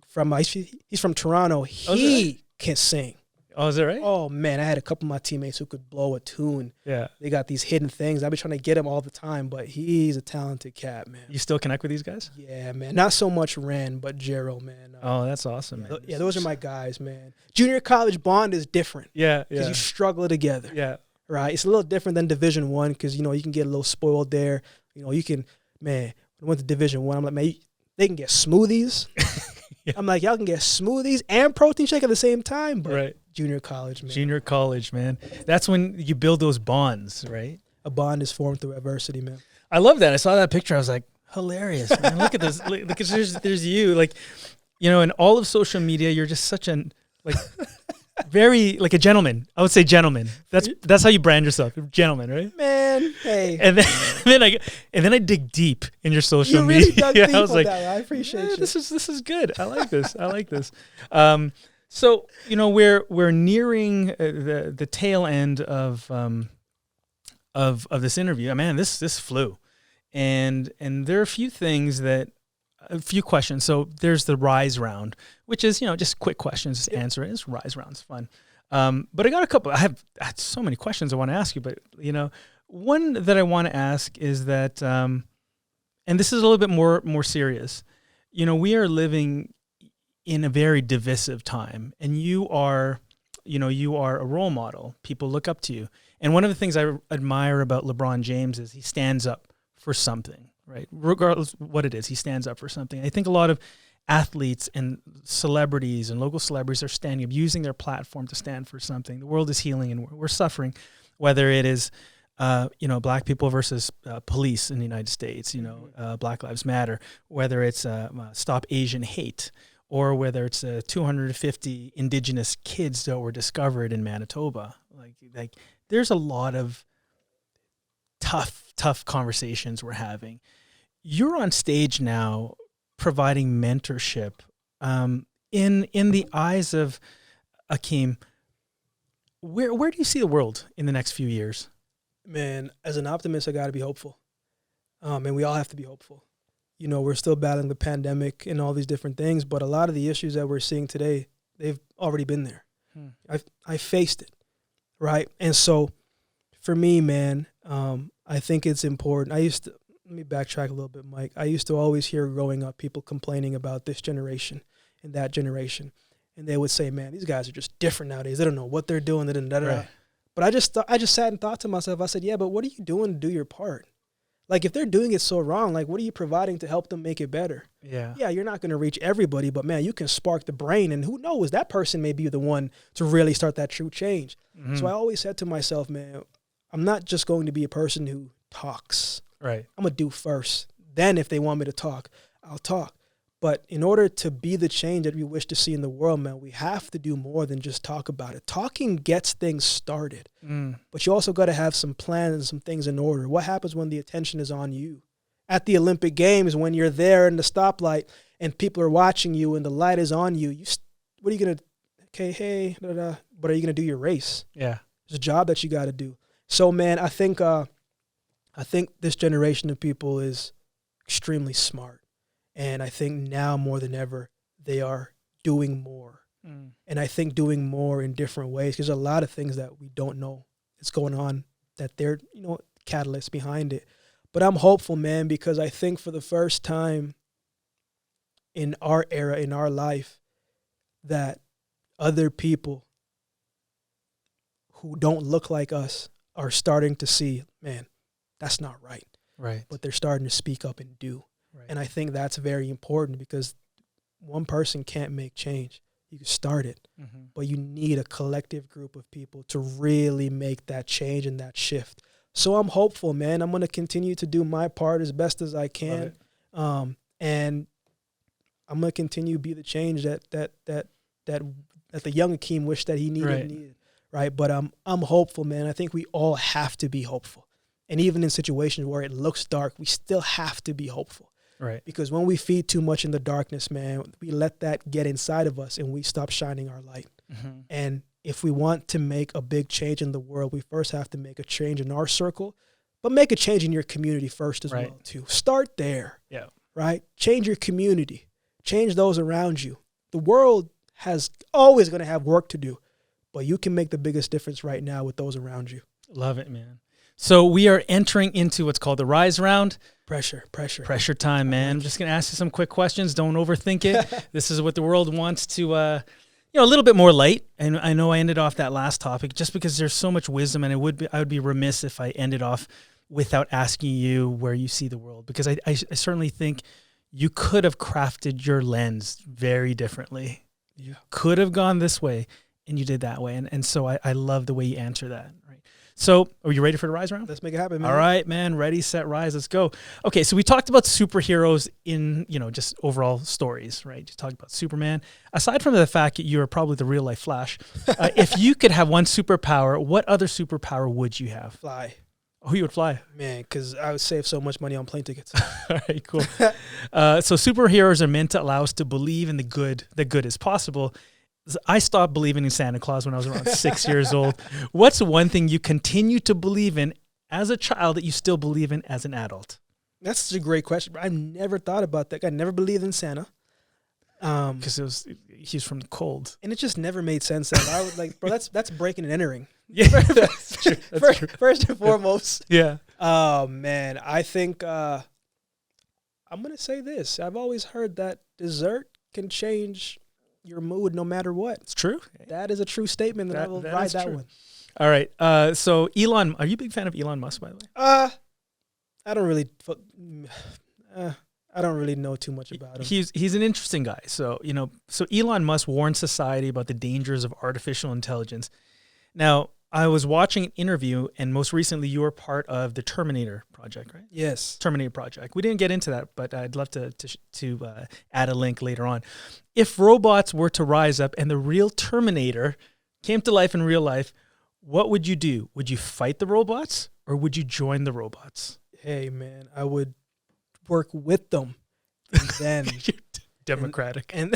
[SPEAKER 2] from he's from Toronto. He can sing.
[SPEAKER 1] Oh, is that right?
[SPEAKER 2] Oh man, I had a couple of my teammates who could blow a tune.
[SPEAKER 1] Yeah.
[SPEAKER 2] They got these hidden things. I've been trying to get him all the time, but he's a talented cat, man.
[SPEAKER 1] You still connect with these guys?
[SPEAKER 2] Yeah, man. Not so much Ren, but Gerald, man.
[SPEAKER 1] Oh, that's awesome, man.
[SPEAKER 2] Yeah, those are my guys, man. Junior college bond is different.
[SPEAKER 1] Yeah,
[SPEAKER 2] Because
[SPEAKER 1] yeah.
[SPEAKER 2] you struggle together.
[SPEAKER 1] Yeah.
[SPEAKER 2] Right? It's a little different than Division I because, you can get a little spoiled there. You can, man, when I went to Division I, I'm like, man, they can get smoothies.
[SPEAKER 1] Yeah.
[SPEAKER 2] I'm like, y'all can get smoothies and protein shake at the same time. But
[SPEAKER 1] Right.
[SPEAKER 2] junior college, man.
[SPEAKER 1] Junior college, man. That's when you build those bonds, right?
[SPEAKER 2] A bond is formed through adversity, man.
[SPEAKER 1] I love that. I saw that picture. I was like, hilarious, man. Look at this. Look, there's you. Like, in all of social media, you're just such an, very, a gentleman. I would say gentleman. That's how you brand yourself. You're a gentleman, right?
[SPEAKER 2] Man, hey.
[SPEAKER 1] And then I dig deep in your social
[SPEAKER 2] You
[SPEAKER 1] media.
[SPEAKER 2] really dug deep
[SPEAKER 1] I was
[SPEAKER 2] on
[SPEAKER 1] like,
[SPEAKER 2] that. I appreciate you.
[SPEAKER 1] This is good. I like this. I like this. So we're nearing the tail end of this interview. Man, this flew, and there are a few questions. So there's the rise round, which is just quick questions, just answer it. It's rise round. It's fun. But I got a couple. I had so many questions I want to ask you, but one that I want to ask is that, and this is a little bit more serious. We are living in a very divisive time, and you are a role model. People look up to you. And one of the things I admire about LeBron James is he stands up for something, right? Regardless of what it is, he stands up for something. I think a lot of athletes and celebrities and local celebrities are standing up, using their platform to stand for something. The world is healing and we're suffering, whether it is, black people versus police in the United States, Black Lives Matter, whether it's Stop Asian Hate, or whether it's 250 indigenous kids that were discovered in Manitoba. Like there's a lot of tough conversations we're having. You're on stage now providing mentorship in the eyes of Akeem. Where do you see the world in the next few years?
[SPEAKER 2] Man, as an optimist, I got to be hopeful. And we all have to be hopeful. We're still battling the pandemic and all these different things, but a lot of the issues that we're seeing today, they've already been there. I faced it, right? And so for me, man, I think it's important. Let me backtrack a little bit, Mike. I used to always hear growing up people complaining about this generation and that generation. And they would say, man, these guys are just different nowadays. They don't know what they're doing. Right. But I just sat and thought to myself, I said, yeah, but what are you doing to do your part? Like, if they're doing it so wrong, like, what are you providing to help them make it better? Yeah, you're not going to reach everybody, but, man, you can spark the brain, and who knows, that person may be the one to really start that true change. Mm-hmm. So I always said to myself, man, I'm not just going to be a person who talks.
[SPEAKER 1] Right.
[SPEAKER 2] I'm going to do first. Then if they want me to talk, I'll talk. But in order to be the change that we wish to see in the world, man, we have to do more than just talk about it. Talking gets things started. But you also got to have some plans and some things in order. What happens when the attention is on you? At the Olympic Games, when you're there in the stoplight and people are watching you and the light is on you, what are you going to, okay, hey, but are you going to do your race?
[SPEAKER 1] Yeah.
[SPEAKER 2] There's a job that you got to do. So, man, I think I think this generation of people is extremely smart. And I think now more than ever, they are doing more. And I think doing more in different ways. There's a lot of things that we don't know that's going on, that they're, catalysts behind it. But I'm hopeful, man, because I think for the first time in our era, in our life, that other people who don't look like us are starting to see, man, that's not right.
[SPEAKER 1] Right.
[SPEAKER 2] But they're starting to speak up and do.
[SPEAKER 1] Right.
[SPEAKER 2] And I think that's very important, because one person can't make change. You can start it, but you need a collective group of people to really make that change and that shift. So I'm hopeful, man. I'm going to continue to do my part as best as I can. And I'm going to continue to be the change that the young Akeem wished that he needed. Right. But I'm hopeful, man. I think we all have to be hopeful. And even in situations where it looks dark, we still have to be hopeful.
[SPEAKER 1] Right.
[SPEAKER 2] Because when we feed too much in the darkness, man, we let that get inside of us and we stop shining our light. And if we want to make a big change in the world, we first have to make a change in our circle, but make a change in your community first as well, too. Start there.
[SPEAKER 1] Yeah.
[SPEAKER 2] Right? Change your community. Change those around you. The world has always going to have work to do, but you can make the biggest difference right now with those around you.
[SPEAKER 1] Love it, man. So we are entering into what's called the Rise Round.
[SPEAKER 2] Pressure
[SPEAKER 1] time, man. I'm just going to ask you some quick questions. Don't overthink it. This is what the world wants to, a little bit more light. And I know I ended off that last topic just because there's so much wisdom, and I would be remiss if I ended off without asking you where you see the world, because I certainly think you could have crafted your lens very differently.
[SPEAKER 2] Yeah.
[SPEAKER 1] Could have gone this way, and you did that way. And so I love the way you answer that. Right. So are you ready for the Rise Round?
[SPEAKER 2] Let's make it happen, man.
[SPEAKER 1] All right, man. Ready, set, rise. Let's go. Okay, so we talked about superheroes in, just overall stories, right? You talked about Superman. Aside from the fact that you're probably the real life Flash, if you could have one superpower, what other superpower would you have?
[SPEAKER 2] Fly.
[SPEAKER 1] Oh, you would fly?
[SPEAKER 2] Man, because I would save so much money on plane tickets.
[SPEAKER 1] All right, cool. So superheroes are meant to allow us to believe in the good is possible. I stopped believing in Santa Claus when I was around 6 years old. What's one thing you continue to believe in as a child that you still believe in as an adult?
[SPEAKER 2] That's such a great question. I've never thought about that. I never believed in Santa.
[SPEAKER 1] Because he's from the cold.
[SPEAKER 2] And it just never made sense. I was like, bro, that's breaking and entering.
[SPEAKER 1] Yeah, that's true.
[SPEAKER 2] First and foremost.
[SPEAKER 1] Yeah.
[SPEAKER 2] Oh, man. I think I'm going to say this. I've always heard that dessert can change your mood no matter what.
[SPEAKER 1] It's true.
[SPEAKER 2] That is a true statement, and I will ride that one.
[SPEAKER 1] All right. So Elon, are you a big fan of Elon Musk, by the way?
[SPEAKER 2] I don't really know too much about him.
[SPEAKER 1] He's an interesting guy. So, so Elon Musk warned society about the dangers of artificial intelligence. Now, I was watching an interview, and most recently you were part of the Terminator project, right?
[SPEAKER 2] Yes.
[SPEAKER 1] Terminator project. We didn't get into that, but I'd love to add a link later on. If robots were to rise up and the real Terminator came to life in real life, what would you do? Would you fight the robots, or would you join the robots?
[SPEAKER 2] Hey, man, I would work with them. And then
[SPEAKER 1] democratic.
[SPEAKER 2] And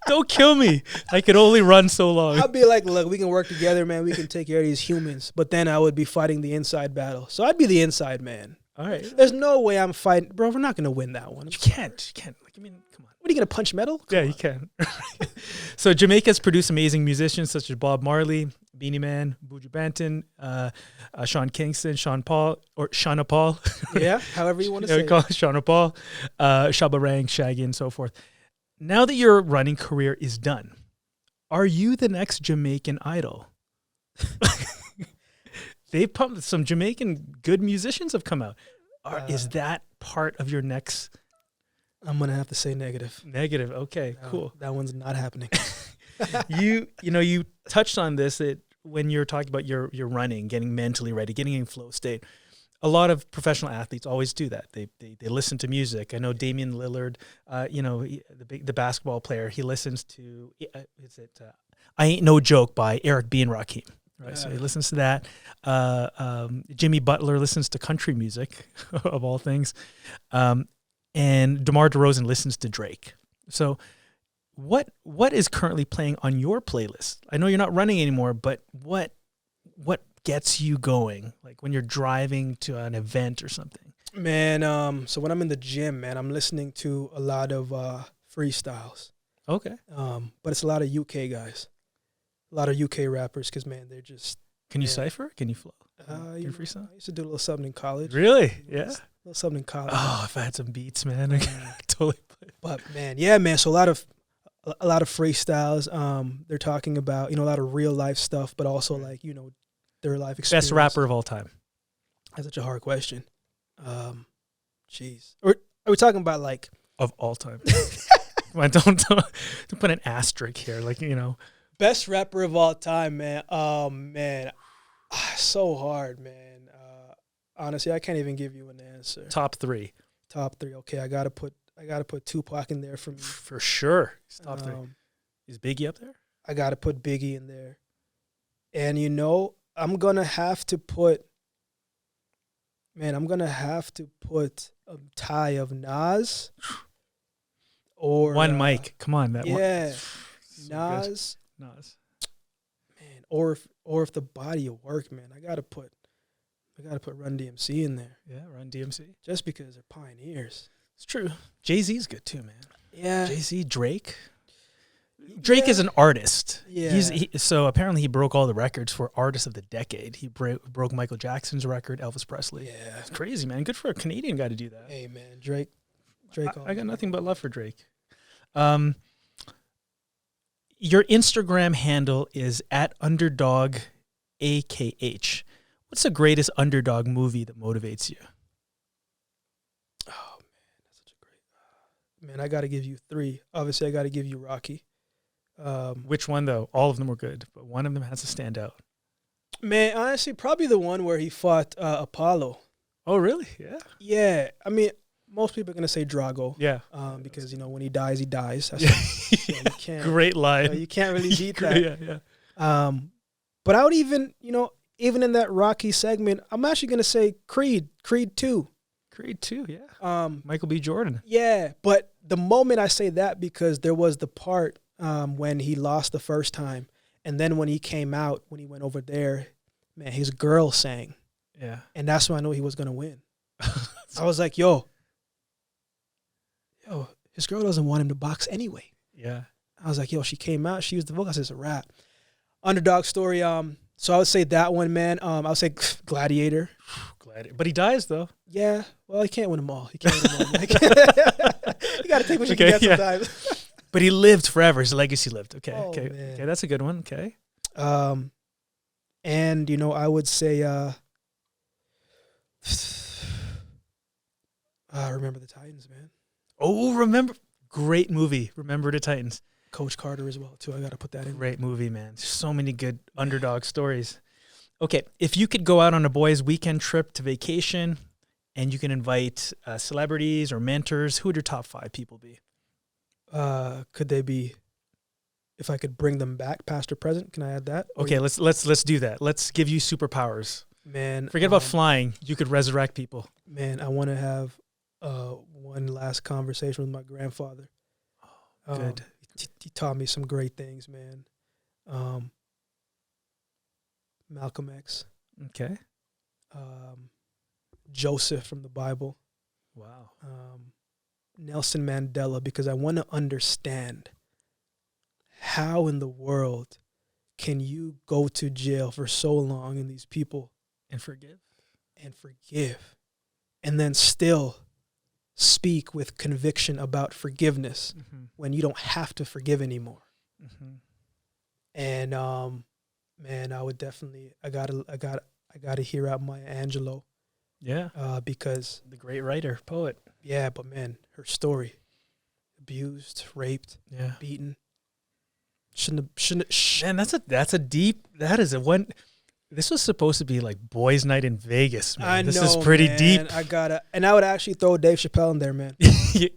[SPEAKER 1] don't kill me. I could only run so long.
[SPEAKER 2] I'd be like, look, we can work together, man. We can take care of these humans. But then I would be fighting the inside battle. So I'd be the inside man.
[SPEAKER 1] All right.
[SPEAKER 2] There's no way I'm fighting. Bro, we're not going to win that one.
[SPEAKER 1] You can't. Like, come on.
[SPEAKER 2] What, are you going to punch metal? Come on.
[SPEAKER 1] You can. So Jamaica's produced amazing musicians such as Bob Marley, Beanie Man, Buju Banton, Sean Kingston, Shauna Paul.
[SPEAKER 2] Yeah, however you want to say it.
[SPEAKER 1] Shauna Paul, Shabba Rank, Shaggy, and so forth. Now that your running career is done, are you the next Jamaican Idol? They pumped some Jamaican good musicians have come out. Is that part of your next?
[SPEAKER 2] I'm going to have to say negative.
[SPEAKER 1] Negative. Okay, cool.
[SPEAKER 2] That one's not happening.
[SPEAKER 1] You touched on this, that when you're talking about your running, getting mentally ready, getting in flow state. A lot of professional athletes always do that. They listen to music. I know Damian Lillard, the basketball player, he listens to I Ain't No Joke by Eric B. and Rakim. Right, so he listens to that. Jimmy Butler listens to country music, of all things. And DeMar DeRozan listens to Drake. So what is currently playing on your playlist? I know you're not running anymore, but what gets you going? Like when you're driving to an event or something?
[SPEAKER 2] Man, so when I'm in the gym, man, I'm listening to a lot of freestyles.
[SPEAKER 1] Okay.
[SPEAKER 2] But it's a lot of UK guys, a lot of UK rappers, because, man, they're just...
[SPEAKER 1] Can you cipher? Can you flow?
[SPEAKER 2] You know,
[SPEAKER 1] freestyle?
[SPEAKER 2] I used to do a little something in college.
[SPEAKER 1] Really? Yeah.
[SPEAKER 2] A little something in college.
[SPEAKER 1] Oh, if I had some beats, man, I could totally play.
[SPEAKER 2] But, man, yeah, man, so a lot of freestyles. They're talking about, a lot of real life stuff, but also, like, their life experience.
[SPEAKER 1] Best rapper of all time?
[SPEAKER 2] That's such a hard question. Jeez. Are we talking about, like...
[SPEAKER 1] Of all time. Don't put an asterisk here, like,
[SPEAKER 2] Best rapper of all time, man. Oh, man. So hard, man. Honestly, I can't even give you an answer.
[SPEAKER 1] Top three.
[SPEAKER 2] Okay, I gotta put Tupac in there for me.
[SPEAKER 1] For sure. He's top three. Is Biggie up there?
[SPEAKER 2] I gotta put Biggie in there. And I'm gonna have to put a tie of Nas or
[SPEAKER 1] one mic. Come on, that one.
[SPEAKER 2] Yeah.
[SPEAKER 1] So
[SPEAKER 2] Nas. Man, or if the body of work, man, I gotta put Run DMC in there.
[SPEAKER 1] Yeah, Run DMC.
[SPEAKER 2] Just because they're pioneers.
[SPEAKER 1] It's true. Jay-Z's good too, man.
[SPEAKER 2] Yeah.
[SPEAKER 1] Jay-Z, Drake. Drake is an artist.
[SPEAKER 2] Yeah.
[SPEAKER 1] So apparently he broke all the records for Artist of the Decade. He broke Michael Jackson's record, Elvis Presley.
[SPEAKER 2] Yeah.
[SPEAKER 1] It's crazy, man. Good for a Canadian guy to do that.
[SPEAKER 2] Hey, man, Drake.
[SPEAKER 1] I got nothing but love for Drake. Your Instagram handle is @Underdog AKH. What's the greatest Underdog movie that motivates you?
[SPEAKER 2] Oh, man, that's such a great... man, I got to give you three. Obviously, I got to give you Rocky.
[SPEAKER 1] Which one, though? All of them were good, but one of them has to stand out.
[SPEAKER 2] Man, honestly, probably the one where he fought Apollo.
[SPEAKER 1] Oh, really? Yeah.
[SPEAKER 2] Yeah. I mean, most people are going to say Drago.
[SPEAKER 1] Yeah.
[SPEAKER 2] Because, when he dies, he dies. That's
[SPEAKER 1] yeah.
[SPEAKER 2] you can't,
[SPEAKER 1] great line.
[SPEAKER 2] You can't really beat that.
[SPEAKER 1] Yeah.
[SPEAKER 2] But I would even in that Rocky segment, I'm actually going to say Creed 2.
[SPEAKER 1] Creed 2, yeah. Michael B. Jordan.
[SPEAKER 2] Yeah, but the moment I say that, because there was the part when he lost the first time, and then when he came out, when he went over there, man, his girl sang.
[SPEAKER 1] Yeah.
[SPEAKER 2] And that's when I knew he was going to win. I was like, yo, his girl doesn't want him to box anyway.
[SPEAKER 1] Yeah.
[SPEAKER 2] I was like, yo, she came out, she used the vocal. I said, it's a rap. Underdog story. So I would say that one, man. I would say Gladiator.
[SPEAKER 1] But he dies, though.
[SPEAKER 2] Yeah. Well, he can't win them all. He can't win them all. You got to take what you can get sometimes.
[SPEAKER 1] But he lived forever. His legacy lived. Okay.
[SPEAKER 2] Oh,
[SPEAKER 1] okay.
[SPEAKER 2] man.
[SPEAKER 1] Okay. That's a good one. Okay.
[SPEAKER 2] And I would say, Remember the Titans, man.
[SPEAKER 1] Oh, great movie. Remember the Titans.
[SPEAKER 2] Coach Carter as well, too. I got to put that in.
[SPEAKER 1] Great movie, man. So many good underdog stories. Okay, if you could go out on a boys' weekend trip to vacation and you can invite celebrities or mentors, who would your top 5 people be?
[SPEAKER 2] Could they be, if I could bring them back, past or present? Can I add that?
[SPEAKER 1] Okay, let's do that. Let's give you superpowers.
[SPEAKER 2] Man,
[SPEAKER 1] forget about flying. You could resurrect people.
[SPEAKER 2] Man, I want to have one last conversation with my grandfather.
[SPEAKER 1] Oh, good.
[SPEAKER 2] He taught me some great things, man. Malcolm X.
[SPEAKER 1] Okay.
[SPEAKER 2] Joseph from the Bible.
[SPEAKER 1] Wow.
[SPEAKER 2] Nelson Mandela, because I want to understand how in the world can you go to jail for so long and these people
[SPEAKER 1] and forgive
[SPEAKER 2] and then still speak with conviction about forgiveness when you don't have to forgive anymore. And man, I would definitely I gotta hear out Maya Angelou.
[SPEAKER 1] Yeah.
[SPEAKER 2] Because
[SPEAKER 1] the great writer, poet.
[SPEAKER 2] Yeah, but man, her story. Abused, raped, beaten.
[SPEAKER 1] Man, that's a deep, that is a one. This was supposed to be like boys' night in Vegas, man.
[SPEAKER 2] I know,
[SPEAKER 1] this is pretty deep.
[SPEAKER 2] I would actually throw Dave Chappelle in there, man.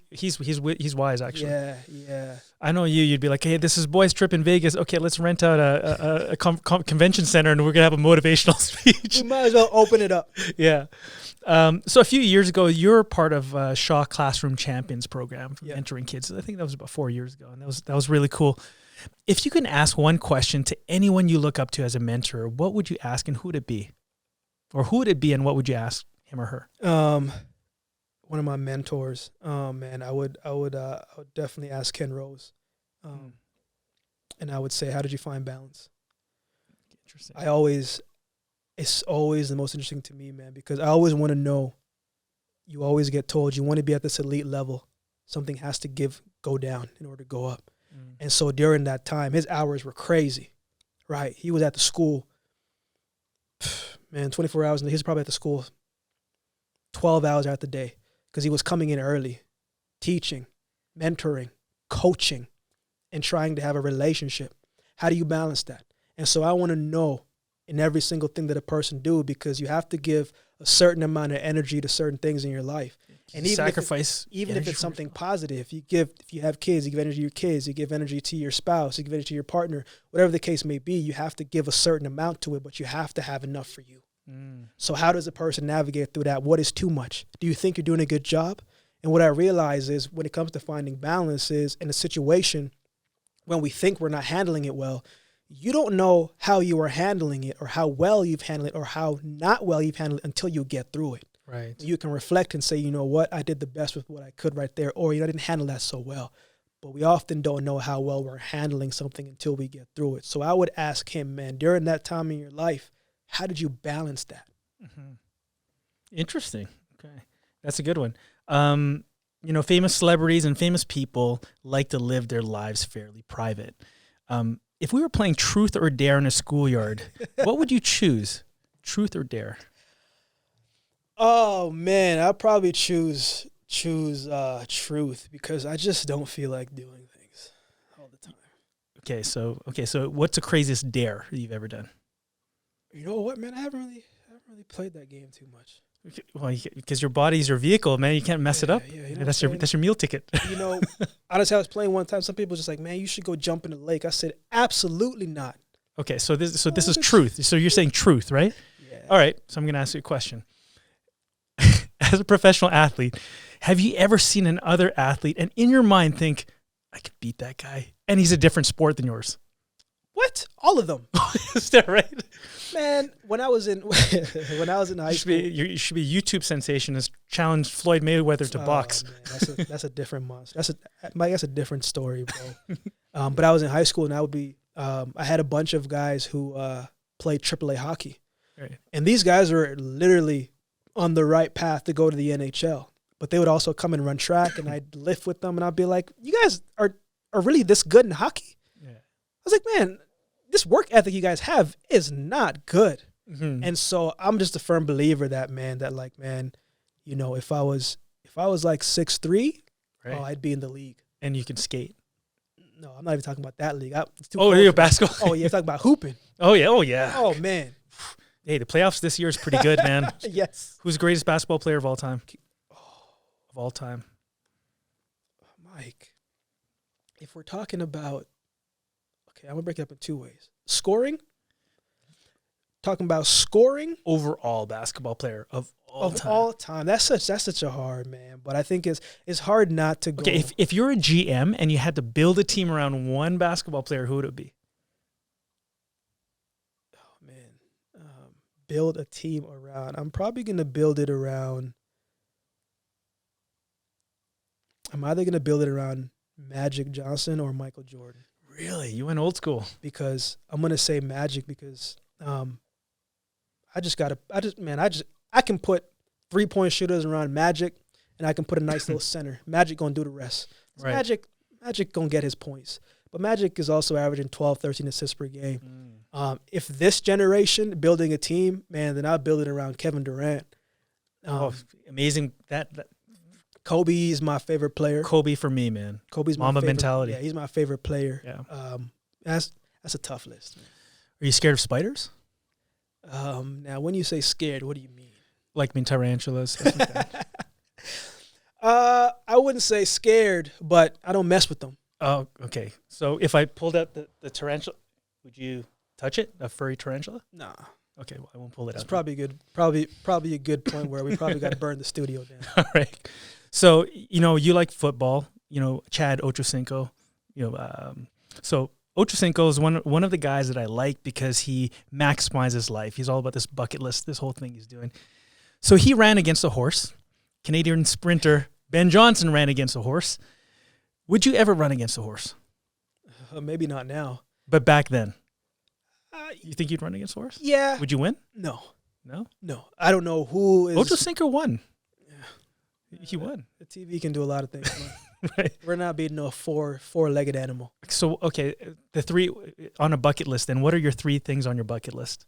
[SPEAKER 1] he's wise, actually.
[SPEAKER 2] Yeah.
[SPEAKER 1] I know you'd be like, hey, this is boys' trip in Vegas. Okay, let's rent out a convention center and we're gonna have a motivational speech.
[SPEAKER 2] We might as well open it up.
[SPEAKER 1] Yeah. So a few years ago, you were part of Shaw Classroom Champions program for mentoring kids. I think that was about 4 years ago, and that was really cool. If you can ask one question to anyone you look up to as a mentor, what would you ask and who would it be? Or who would it be and what would you ask him or her?
[SPEAKER 2] One of my mentors, man, I would definitely ask Ken Rose. And I would say, how did you find balance?
[SPEAKER 1] Interesting.
[SPEAKER 2] It's always the most interesting to me, man, because I always want to know. You always get told you want to be at this elite level. Something has to go down in order to go up. And so during that time, his hours were crazy, right? He was at the school, man, 24 hours. And he's probably at the school 12 hours out the day because he was coming in early, teaching, mentoring, coaching, and trying to have a relationship. How do you balance that? And so I want to know in every single thing that a person do, because you have to give a certain amount of energy to certain things in your life. And even if it's something positive, if you have kids, you give energy to your kids, you give energy to your spouse, you give energy to your partner, whatever the case may be, you have to give a certain amount to it, but you have to have enough for you. So how does a person navigate through that? What is too much? Do you think you're doing a good job? And what I realize is when it comes to finding balance is in a situation when we think we're not handling it well, you don't know how you are handling it or how well you've handled it or how not well you've handled it until you get through it.
[SPEAKER 1] Right.
[SPEAKER 2] You can reflect and say, you know what, I did the best with what I could right there, or, I didn't handle that so well. But we often don't know how well we're handling something until we get through it. So I would ask him, man, during that time in your life, how did you balance that?
[SPEAKER 1] Interesting. Okay. That's a good one. Famous celebrities and famous people like to live their lives fairly private. If we were playing truth or dare in a schoolyard, what would you choose? Truth or dare?
[SPEAKER 2] Oh man, I'll probably choose truth because I just don't feel like doing things all the time.
[SPEAKER 1] Okay, so what's the craziest dare you've ever done?
[SPEAKER 2] You know what, man? I haven't really played that game too much.
[SPEAKER 1] Well, because your body's your vehicle, man. You can't mess it up.
[SPEAKER 2] Yeah,
[SPEAKER 1] that's your meal ticket.
[SPEAKER 2] Honestly, I was playing one time. Some people were just like, man, you should go jump in the lake. I said, absolutely not.
[SPEAKER 1] Okay, so this is truth. So you're saying truth, right?
[SPEAKER 2] Yeah.
[SPEAKER 1] All right. So I'm going to ask you a question. As a professional athlete, have you ever seen another athlete and in your mind think, I could beat that guy, and he's a different sport than yours?
[SPEAKER 2] What? All of them?
[SPEAKER 1] Is that right?
[SPEAKER 2] Man, when I was in high school,
[SPEAKER 1] you should be a YouTube sensation. Has challenged Floyd Mayweather to box.
[SPEAKER 2] Man, that's a different monster. That's a different story, bro. But I was in high school, and I would be. I had a bunch of guys who played AAA hockey,
[SPEAKER 1] right. And
[SPEAKER 2] these guys were literally on the right path to go to the NHL. But they would also come and run track, and I'd lift with them, and I'd be like, "You guys are really this good in hockey?" Yeah. I was like, "Man, this work ethic you guys have is not good." Mm-hmm. And so I'm just a firm believer that if I was like 6'3", right. I'd be in the league.
[SPEAKER 1] And you can skate.
[SPEAKER 2] No, I'm not even talking about that league.
[SPEAKER 1] You're basketball.
[SPEAKER 2] Oh, yeah, talking about hooping.
[SPEAKER 1] Oh yeah.
[SPEAKER 2] Oh man.
[SPEAKER 1] Hey, the playoffs this year is pretty good, man.
[SPEAKER 2] Yes.
[SPEAKER 1] Who's the greatest basketball player of all time? Of all time.
[SPEAKER 2] Mike, if we're talking about, okay, I'm going to break it up in two ways. Scoring. Talking about scoring.
[SPEAKER 1] Overall basketball player of
[SPEAKER 2] all time. That's such a hard, man. But I think it's hard not to go.
[SPEAKER 1] Okay, if you're a GM and you had to build a team around one basketball player, who would it be?
[SPEAKER 2] Oh, man. Build a team around. I'm probably going to build it around. I'm either going to build it around Magic Johnson or Michael Jordan.
[SPEAKER 1] Really? You went old school.
[SPEAKER 2] Because I'm going to say Magic because I can put 3-point shooters around Magic and I can put a nice little center. Magic going to do the rest. Right. Magic going to get his points. But Magic is also averaging 12, 13 assists per game. If this generation building a team, man, then I'll build it around Kevin Durant.
[SPEAKER 1] Amazing. That
[SPEAKER 2] Kobe is my favorite player.
[SPEAKER 1] Kobe for me, man.
[SPEAKER 2] Kobe's my
[SPEAKER 1] Mamba
[SPEAKER 2] favorite,
[SPEAKER 1] mentality.
[SPEAKER 2] Yeah, he's my favorite player.
[SPEAKER 1] Yeah.
[SPEAKER 2] That's a tough list. Man.
[SPEAKER 1] Are you scared of spiders?
[SPEAKER 2] Now, when you say scared, what do you mean?
[SPEAKER 1] Like tarantulas. Stuff like that.
[SPEAKER 2] I wouldn't say scared, but I don't mess with them.
[SPEAKER 1] Oh, okay. So if I pulled out the tarantula, would you touch it? A furry tarantula?
[SPEAKER 2] Nah.
[SPEAKER 1] Okay, well, I won't pull it out.
[SPEAKER 2] It's probably good. Probably a good point where we probably got to burn the studio down.
[SPEAKER 1] All right. So you like football. Chad Ochocinco. So Ocho Cinco is one of the guys that I like because he maximizes life. He's all about this bucket list, this whole thing he's doing. So he ran against a horse. Canadian sprinter Ben Johnson ran against a horse. Would you ever run against a horse?
[SPEAKER 2] Maybe not now.
[SPEAKER 1] But back then? You think you'd run against a horse?
[SPEAKER 2] Yeah.
[SPEAKER 1] Would you win?
[SPEAKER 2] No.
[SPEAKER 1] No?
[SPEAKER 2] No. I don't know who is...
[SPEAKER 1] Ocho Cinco won.
[SPEAKER 2] Yeah.
[SPEAKER 1] He won.
[SPEAKER 2] The TV can do a lot of things.
[SPEAKER 1] Right.
[SPEAKER 2] We're not beating a four-legged animal.
[SPEAKER 1] So, okay, the three on a bucket list, then what are your three things on your bucket list?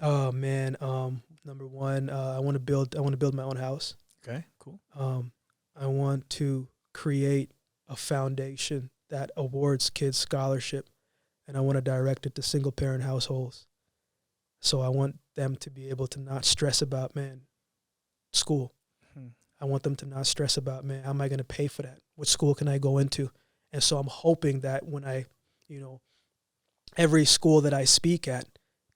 [SPEAKER 2] Oh, man. Number one, I want to build my own house.
[SPEAKER 1] Okay, cool.
[SPEAKER 2] I want to create a foundation that awards kids scholarship, and I want to direct it to single-parent households. So I want them to be able to not stress about, school. I want them to not stress about, how am I going to pay for that? What school can I go into? And so I'm hoping that when every school that I speak at,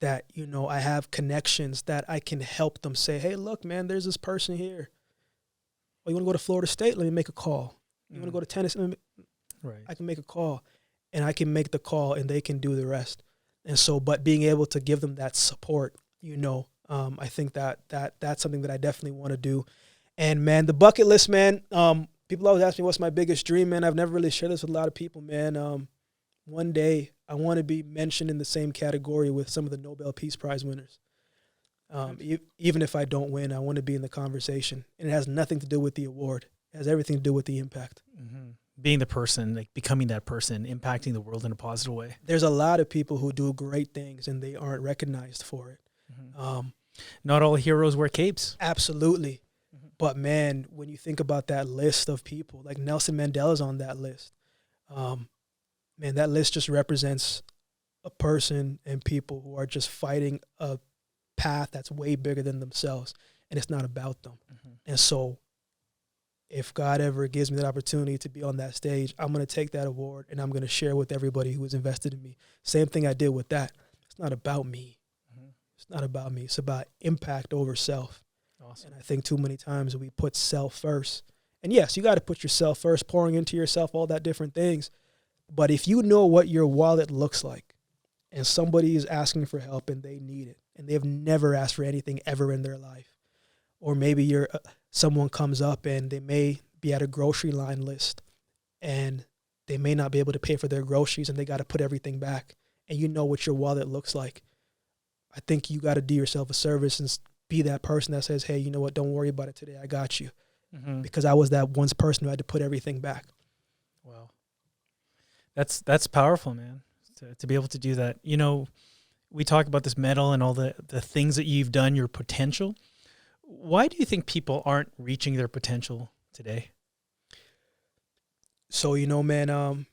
[SPEAKER 2] that, I have connections that I can help them say, hey, look, man, there's this person here. Oh, you want to go to Florida State? Let me make a call. You want to go to tennis?
[SPEAKER 1] Right.
[SPEAKER 2] I can make a call, and I can make the call, and they can do the rest. And so, but being able to give them that support, I think that's something that I definitely want to do. And, man, the bucket list, man, people always ask me what's my biggest dream, man. I've never really shared this with a lot of people, man. One day I want to be mentioned in the same category with some of the Nobel Peace Prize winners. Even if I don't win, I want to be in the conversation. And it has nothing to do with the award. It has everything to do with the impact.
[SPEAKER 1] Mm-hmm. Being the person, like becoming that person, impacting the world in a positive way.
[SPEAKER 2] There's a lot of people who do great things, and they aren't recognized for it.
[SPEAKER 1] Mm-hmm. Not all heroes wear capes.
[SPEAKER 2] Absolutely. But, man, when you think about that list of people, like Nelson Mandela's on that list, man, that list just represents a person and people who are just fighting a path that's way bigger than themselves, and it's not about them. Mm-hmm. And so if God ever gives me that opportunity to be on that stage, I'm going to take that award, and I'm going to share with everybody who is invested in me. Same thing I did with that. It's not about me. Mm-hmm. It's not about me. It's about impact over self. Awesome. And I think too many times we put self first. And yes, you got to put yourself first, pouring into yourself, all that different things. But if you know what your wallet looks like, and somebody is asking for help and they need it, and they've never asked for anything ever in their life, or maybe someone comes up and they may be at a grocery line list and they may not be able to pay for their groceries and they got to put everything back, and you know what your wallet looks like, I think you got to do yourself a service and be that person that says, hey, you know what, don't worry about it today. I got you. Mm-hmm. Because I was that one person who had to put everything back.
[SPEAKER 1] Wow. That's powerful, man, to be able to do that. We talk about this medal and all the things that you've done, your potential. Why do you think people aren't reaching their potential today? So, man, a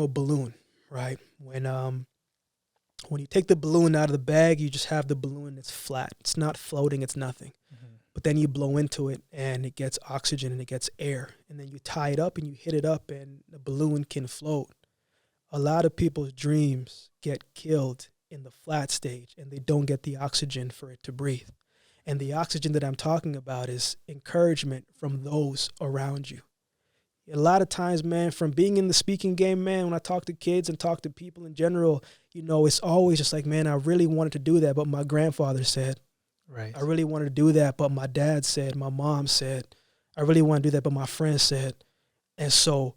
[SPEAKER 1] balloon, right? When you take the balloon out of the bag, you just have the balloon. It's flat. It's not floating. It's nothing. Mm-hmm. But then you blow into it, and it gets oxygen, and it gets air. And then you tie it up, and you hit it up, and the balloon can float. A lot of people's dreams get killed in the flat stage, and they don't get the oxygen for it to breathe. And the oxygen that I'm talking about is encouragement from those around you. A lot of times, man, from being in the speaking game, man, when I talk to kids and talk to people in general, it's always just like, man, I really wanted to do that, but my grandfather said. Right. I really wanted to do that, but my dad said, my mom said. I really want to do that, but my friend said. And so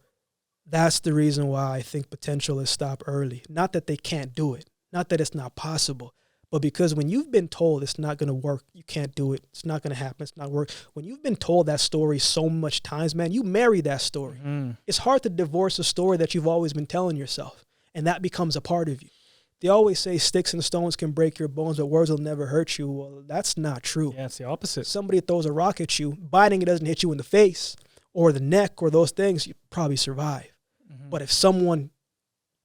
[SPEAKER 1] that's the reason why I think potential is stopped early. Not that they can't do it. Not that it's not possible. But because when you've been told it's not going to work, you can't do it, it's not going to happen, it's not work. When you've been told that story so much times, man, you marry that story. Mm-hmm. It's hard to divorce a story that you've always been telling yourself, and that becomes a part of you. They always say sticks and stones can break your bones, but words will never hurt you. Well, that's not true. Yeah, it's the opposite.
[SPEAKER 2] Somebody throws a rock at you, biting it doesn't hit you in the face or the neck or those things, you probably survive. Mm-hmm. But if someone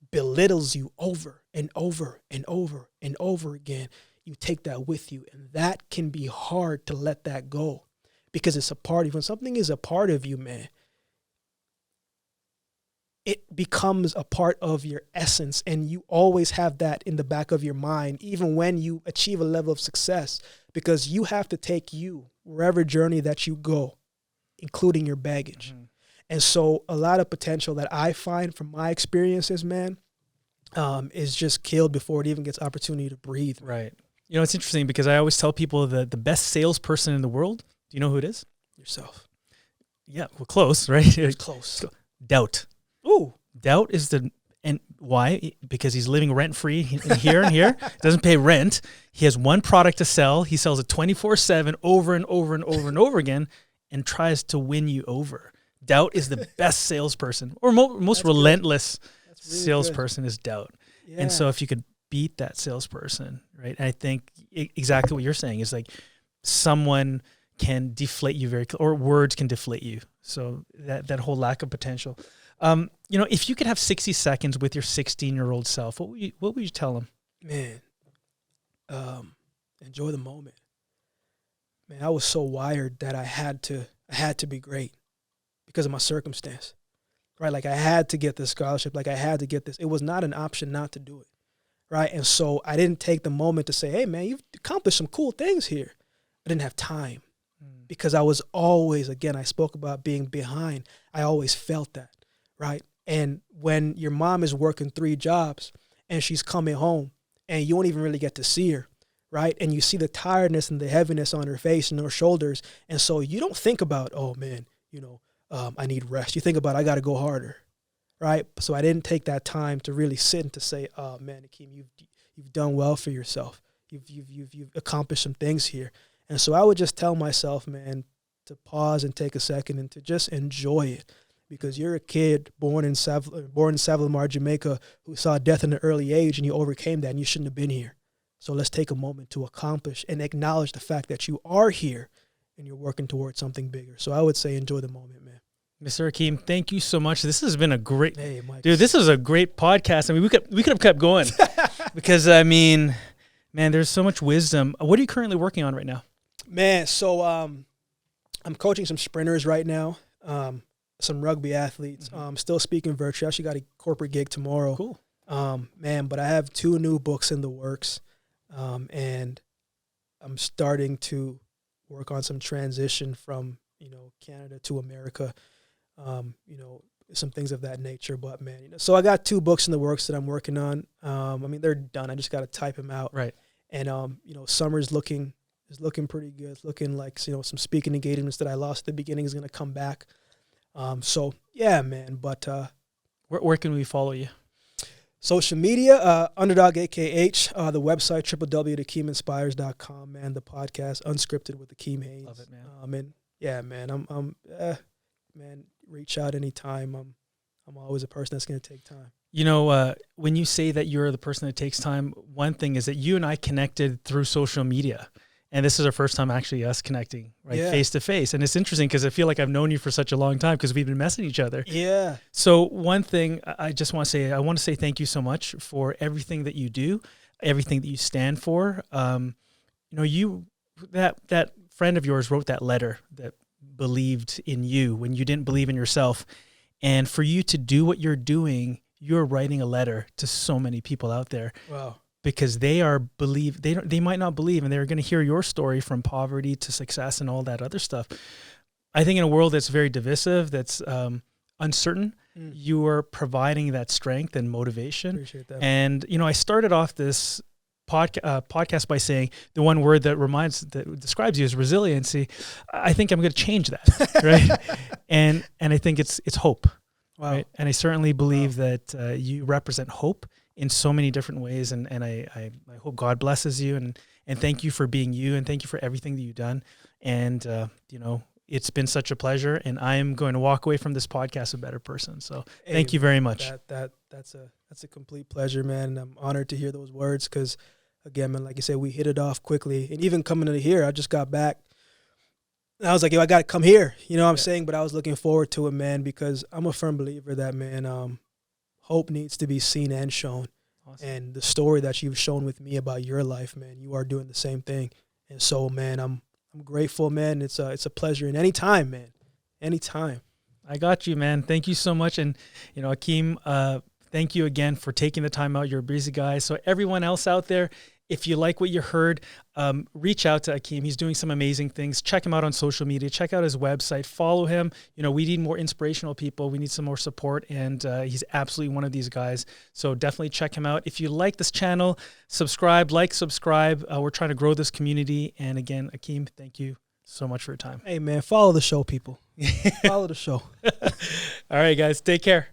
[SPEAKER 2] belittles you over and over and over and over again, you take that with you. And that can be hard to let that go because it's a part of you. When something is a part of you, man, it becomes a part of your essence. And you always have that in the back of your mind, even when you achieve a level of success, because you have to take you wherever journey that you go, including your baggage. Mm-hmm. And so a lot of potential that I find from my experiences, man, is just killed before it even gets opportunity to breathe.
[SPEAKER 1] Right. You know, it's interesting because I always tell people that the best salesperson in the world, do you know who it is?
[SPEAKER 2] Yourself.
[SPEAKER 1] Yeah, well, close, right?
[SPEAKER 2] It's close.
[SPEAKER 1] Doubt.
[SPEAKER 2] Ooh.
[SPEAKER 1] Doubt is and why? Because he's living rent-free here and here, doesn't pay rent. He has one product to sell. He sells it 24/7 over and over and over and over again and tries to win you over. Doubt is the best salesperson, or most relentless really salesperson is doubt. Yeah. And so if you could beat that salesperson, right? And I think exactly what you're saying is like someone can deflate you or words can deflate you. So that whole lack of potential. You know, if you could have 60 seconds with your 16-year-old self, what would you tell him?
[SPEAKER 2] Man, enjoy the moment. Man, I was so wired that I had to be great because of my circumstance, right? Like I had to get this scholarship. Like I had to get this. It was not an option not to do it, right? And so I didn't take the moment to say, hey, man, you've accomplished some cool things here. I didn't have time because I was always, again, I spoke about being behind. I always felt that, right? And when your mom is working 3 jobs and she's coming home and you don't even really get to see her, right? And you see the tiredness and the heaviness on her face and her shoulders. And so you don't think about, oh, man, you know, I need rest. You think about, I got to go harder, right? So I didn't take that time to really sit and to say, oh, man, Akeem, you've done well for yourself. You've accomplished some things here. And so I would just tell myself, man, to pause and take a second and to just enjoy it. Because you're a kid born in Savlamar, Jamaica, who saw death in an early age, and you overcame that, and you shouldn't have been here. So let's take a moment to accomplish and acknowledge the fact that you are here and you're working towards something bigger. So I would say enjoy the moment, man.
[SPEAKER 1] Mr. Hakeem, thank you so much. This has been a great,
[SPEAKER 2] Mike.
[SPEAKER 1] Dude, this is a great podcast. I mean, we could have kept going because, I mean, man, there's so much wisdom. What are you currently working on right now? Man,
[SPEAKER 2] so I'm coaching some sprinters right now. Some rugby athletes. Still speaking virtually. I actually got a corporate gig tomorrow.
[SPEAKER 1] Cool.
[SPEAKER 2] Man, but I have 2 new books in the works. And I'm starting to work on some transition from, Canada to America. Some things of that nature. But man, so I got 2 books in the works that I'm working on. I mean, they're done. I just got to type them out.
[SPEAKER 1] Right.
[SPEAKER 2] And summer's looking pretty good. It's looking like, some speaking engagements that I lost at the beginning is going to come back. So yeah, man, but,
[SPEAKER 1] where can we follow you?
[SPEAKER 2] Social media, Underdog AKH, the website, www.AkeemInspires.com, man, the podcast, Unscripted with Akeem Haynes.
[SPEAKER 1] Love it, man.
[SPEAKER 2] And yeah, man, man, reach out anytime. I'm always a person that's going to take time.
[SPEAKER 1] When you say that you're the person that takes time, one thing is that you and I connected through social media. And this is our first time actually us connecting, right, face to face. And it's interesting because I feel like I've known you for such a long time because we've been messaging each other.
[SPEAKER 2] Yeah.
[SPEAKER 1] So one thing I just want to say, thank you so much for everything that you do, everything that you stand for. That friend of yours wrote that letter that believed in you when you didn't believe in yourself. And for you to do what you're doing, you're writing a letter to so many people out there.
[SPEAKER 2] Wow.
[SPEAKER 1] Because they might not believe, and they're going to hear your story from poverty to success and all that other stuff. I think in a world that's very divisive, that's uncertain, you are providing that strength and motivation.
[SPEAKER 2] Appreciate that.
[SPEAKER 1] And I started off this podcast by saying the one word that describes you as resiliency. I think I'm going to change that, right? and I think it's hope.
[SPEAKER 2] Wow.
[SPEAKER 1] Right? And I certainly believe that you represent hope in so many different ways. And I hope God blesses you and thank you for being you and thank you for everything that you've done. And, it's been such a pleasure and I am going to walk away from this podcast a better person. So thank you very much.
[SPEAKER 2] That's a complete pleasure, man. And I'm honored to hear those words because again, man, like you said, we hit it off quickly and even coming to here, I just got back. And I was like, I got to come here, what I'm saying? But I was looking forward to it, man, because I'm a firm believer that, man, hope needs to be seen and shown. Awesome. And the story that you've shown with me about your life, man, you are doing the same thing. And so, man, I'm grateful, man. It's a pleasure. And anytime, man, anytime.
[SPEAKER 1] I got you, man. Thank you so much. And, Akeem, thank you again for taking the time out. You're a busy guy. So everyone else out there, If you like what you heard, reach out to Akeem. He's doing some amazing things. Check him out on social media. Check out his website. Follow him. You know, we need more inspirational people. We need some more support, and he's absolutely one of these guys. So definitely check him out. If you like this channel, subscribe. We're trying to grow this community. And again, Akeem, thank you so much for your time.
[SPEAKER 2] Hey, man, follow the show, people. Follow the show.
[SPEAKER 1] All right, guys, take care.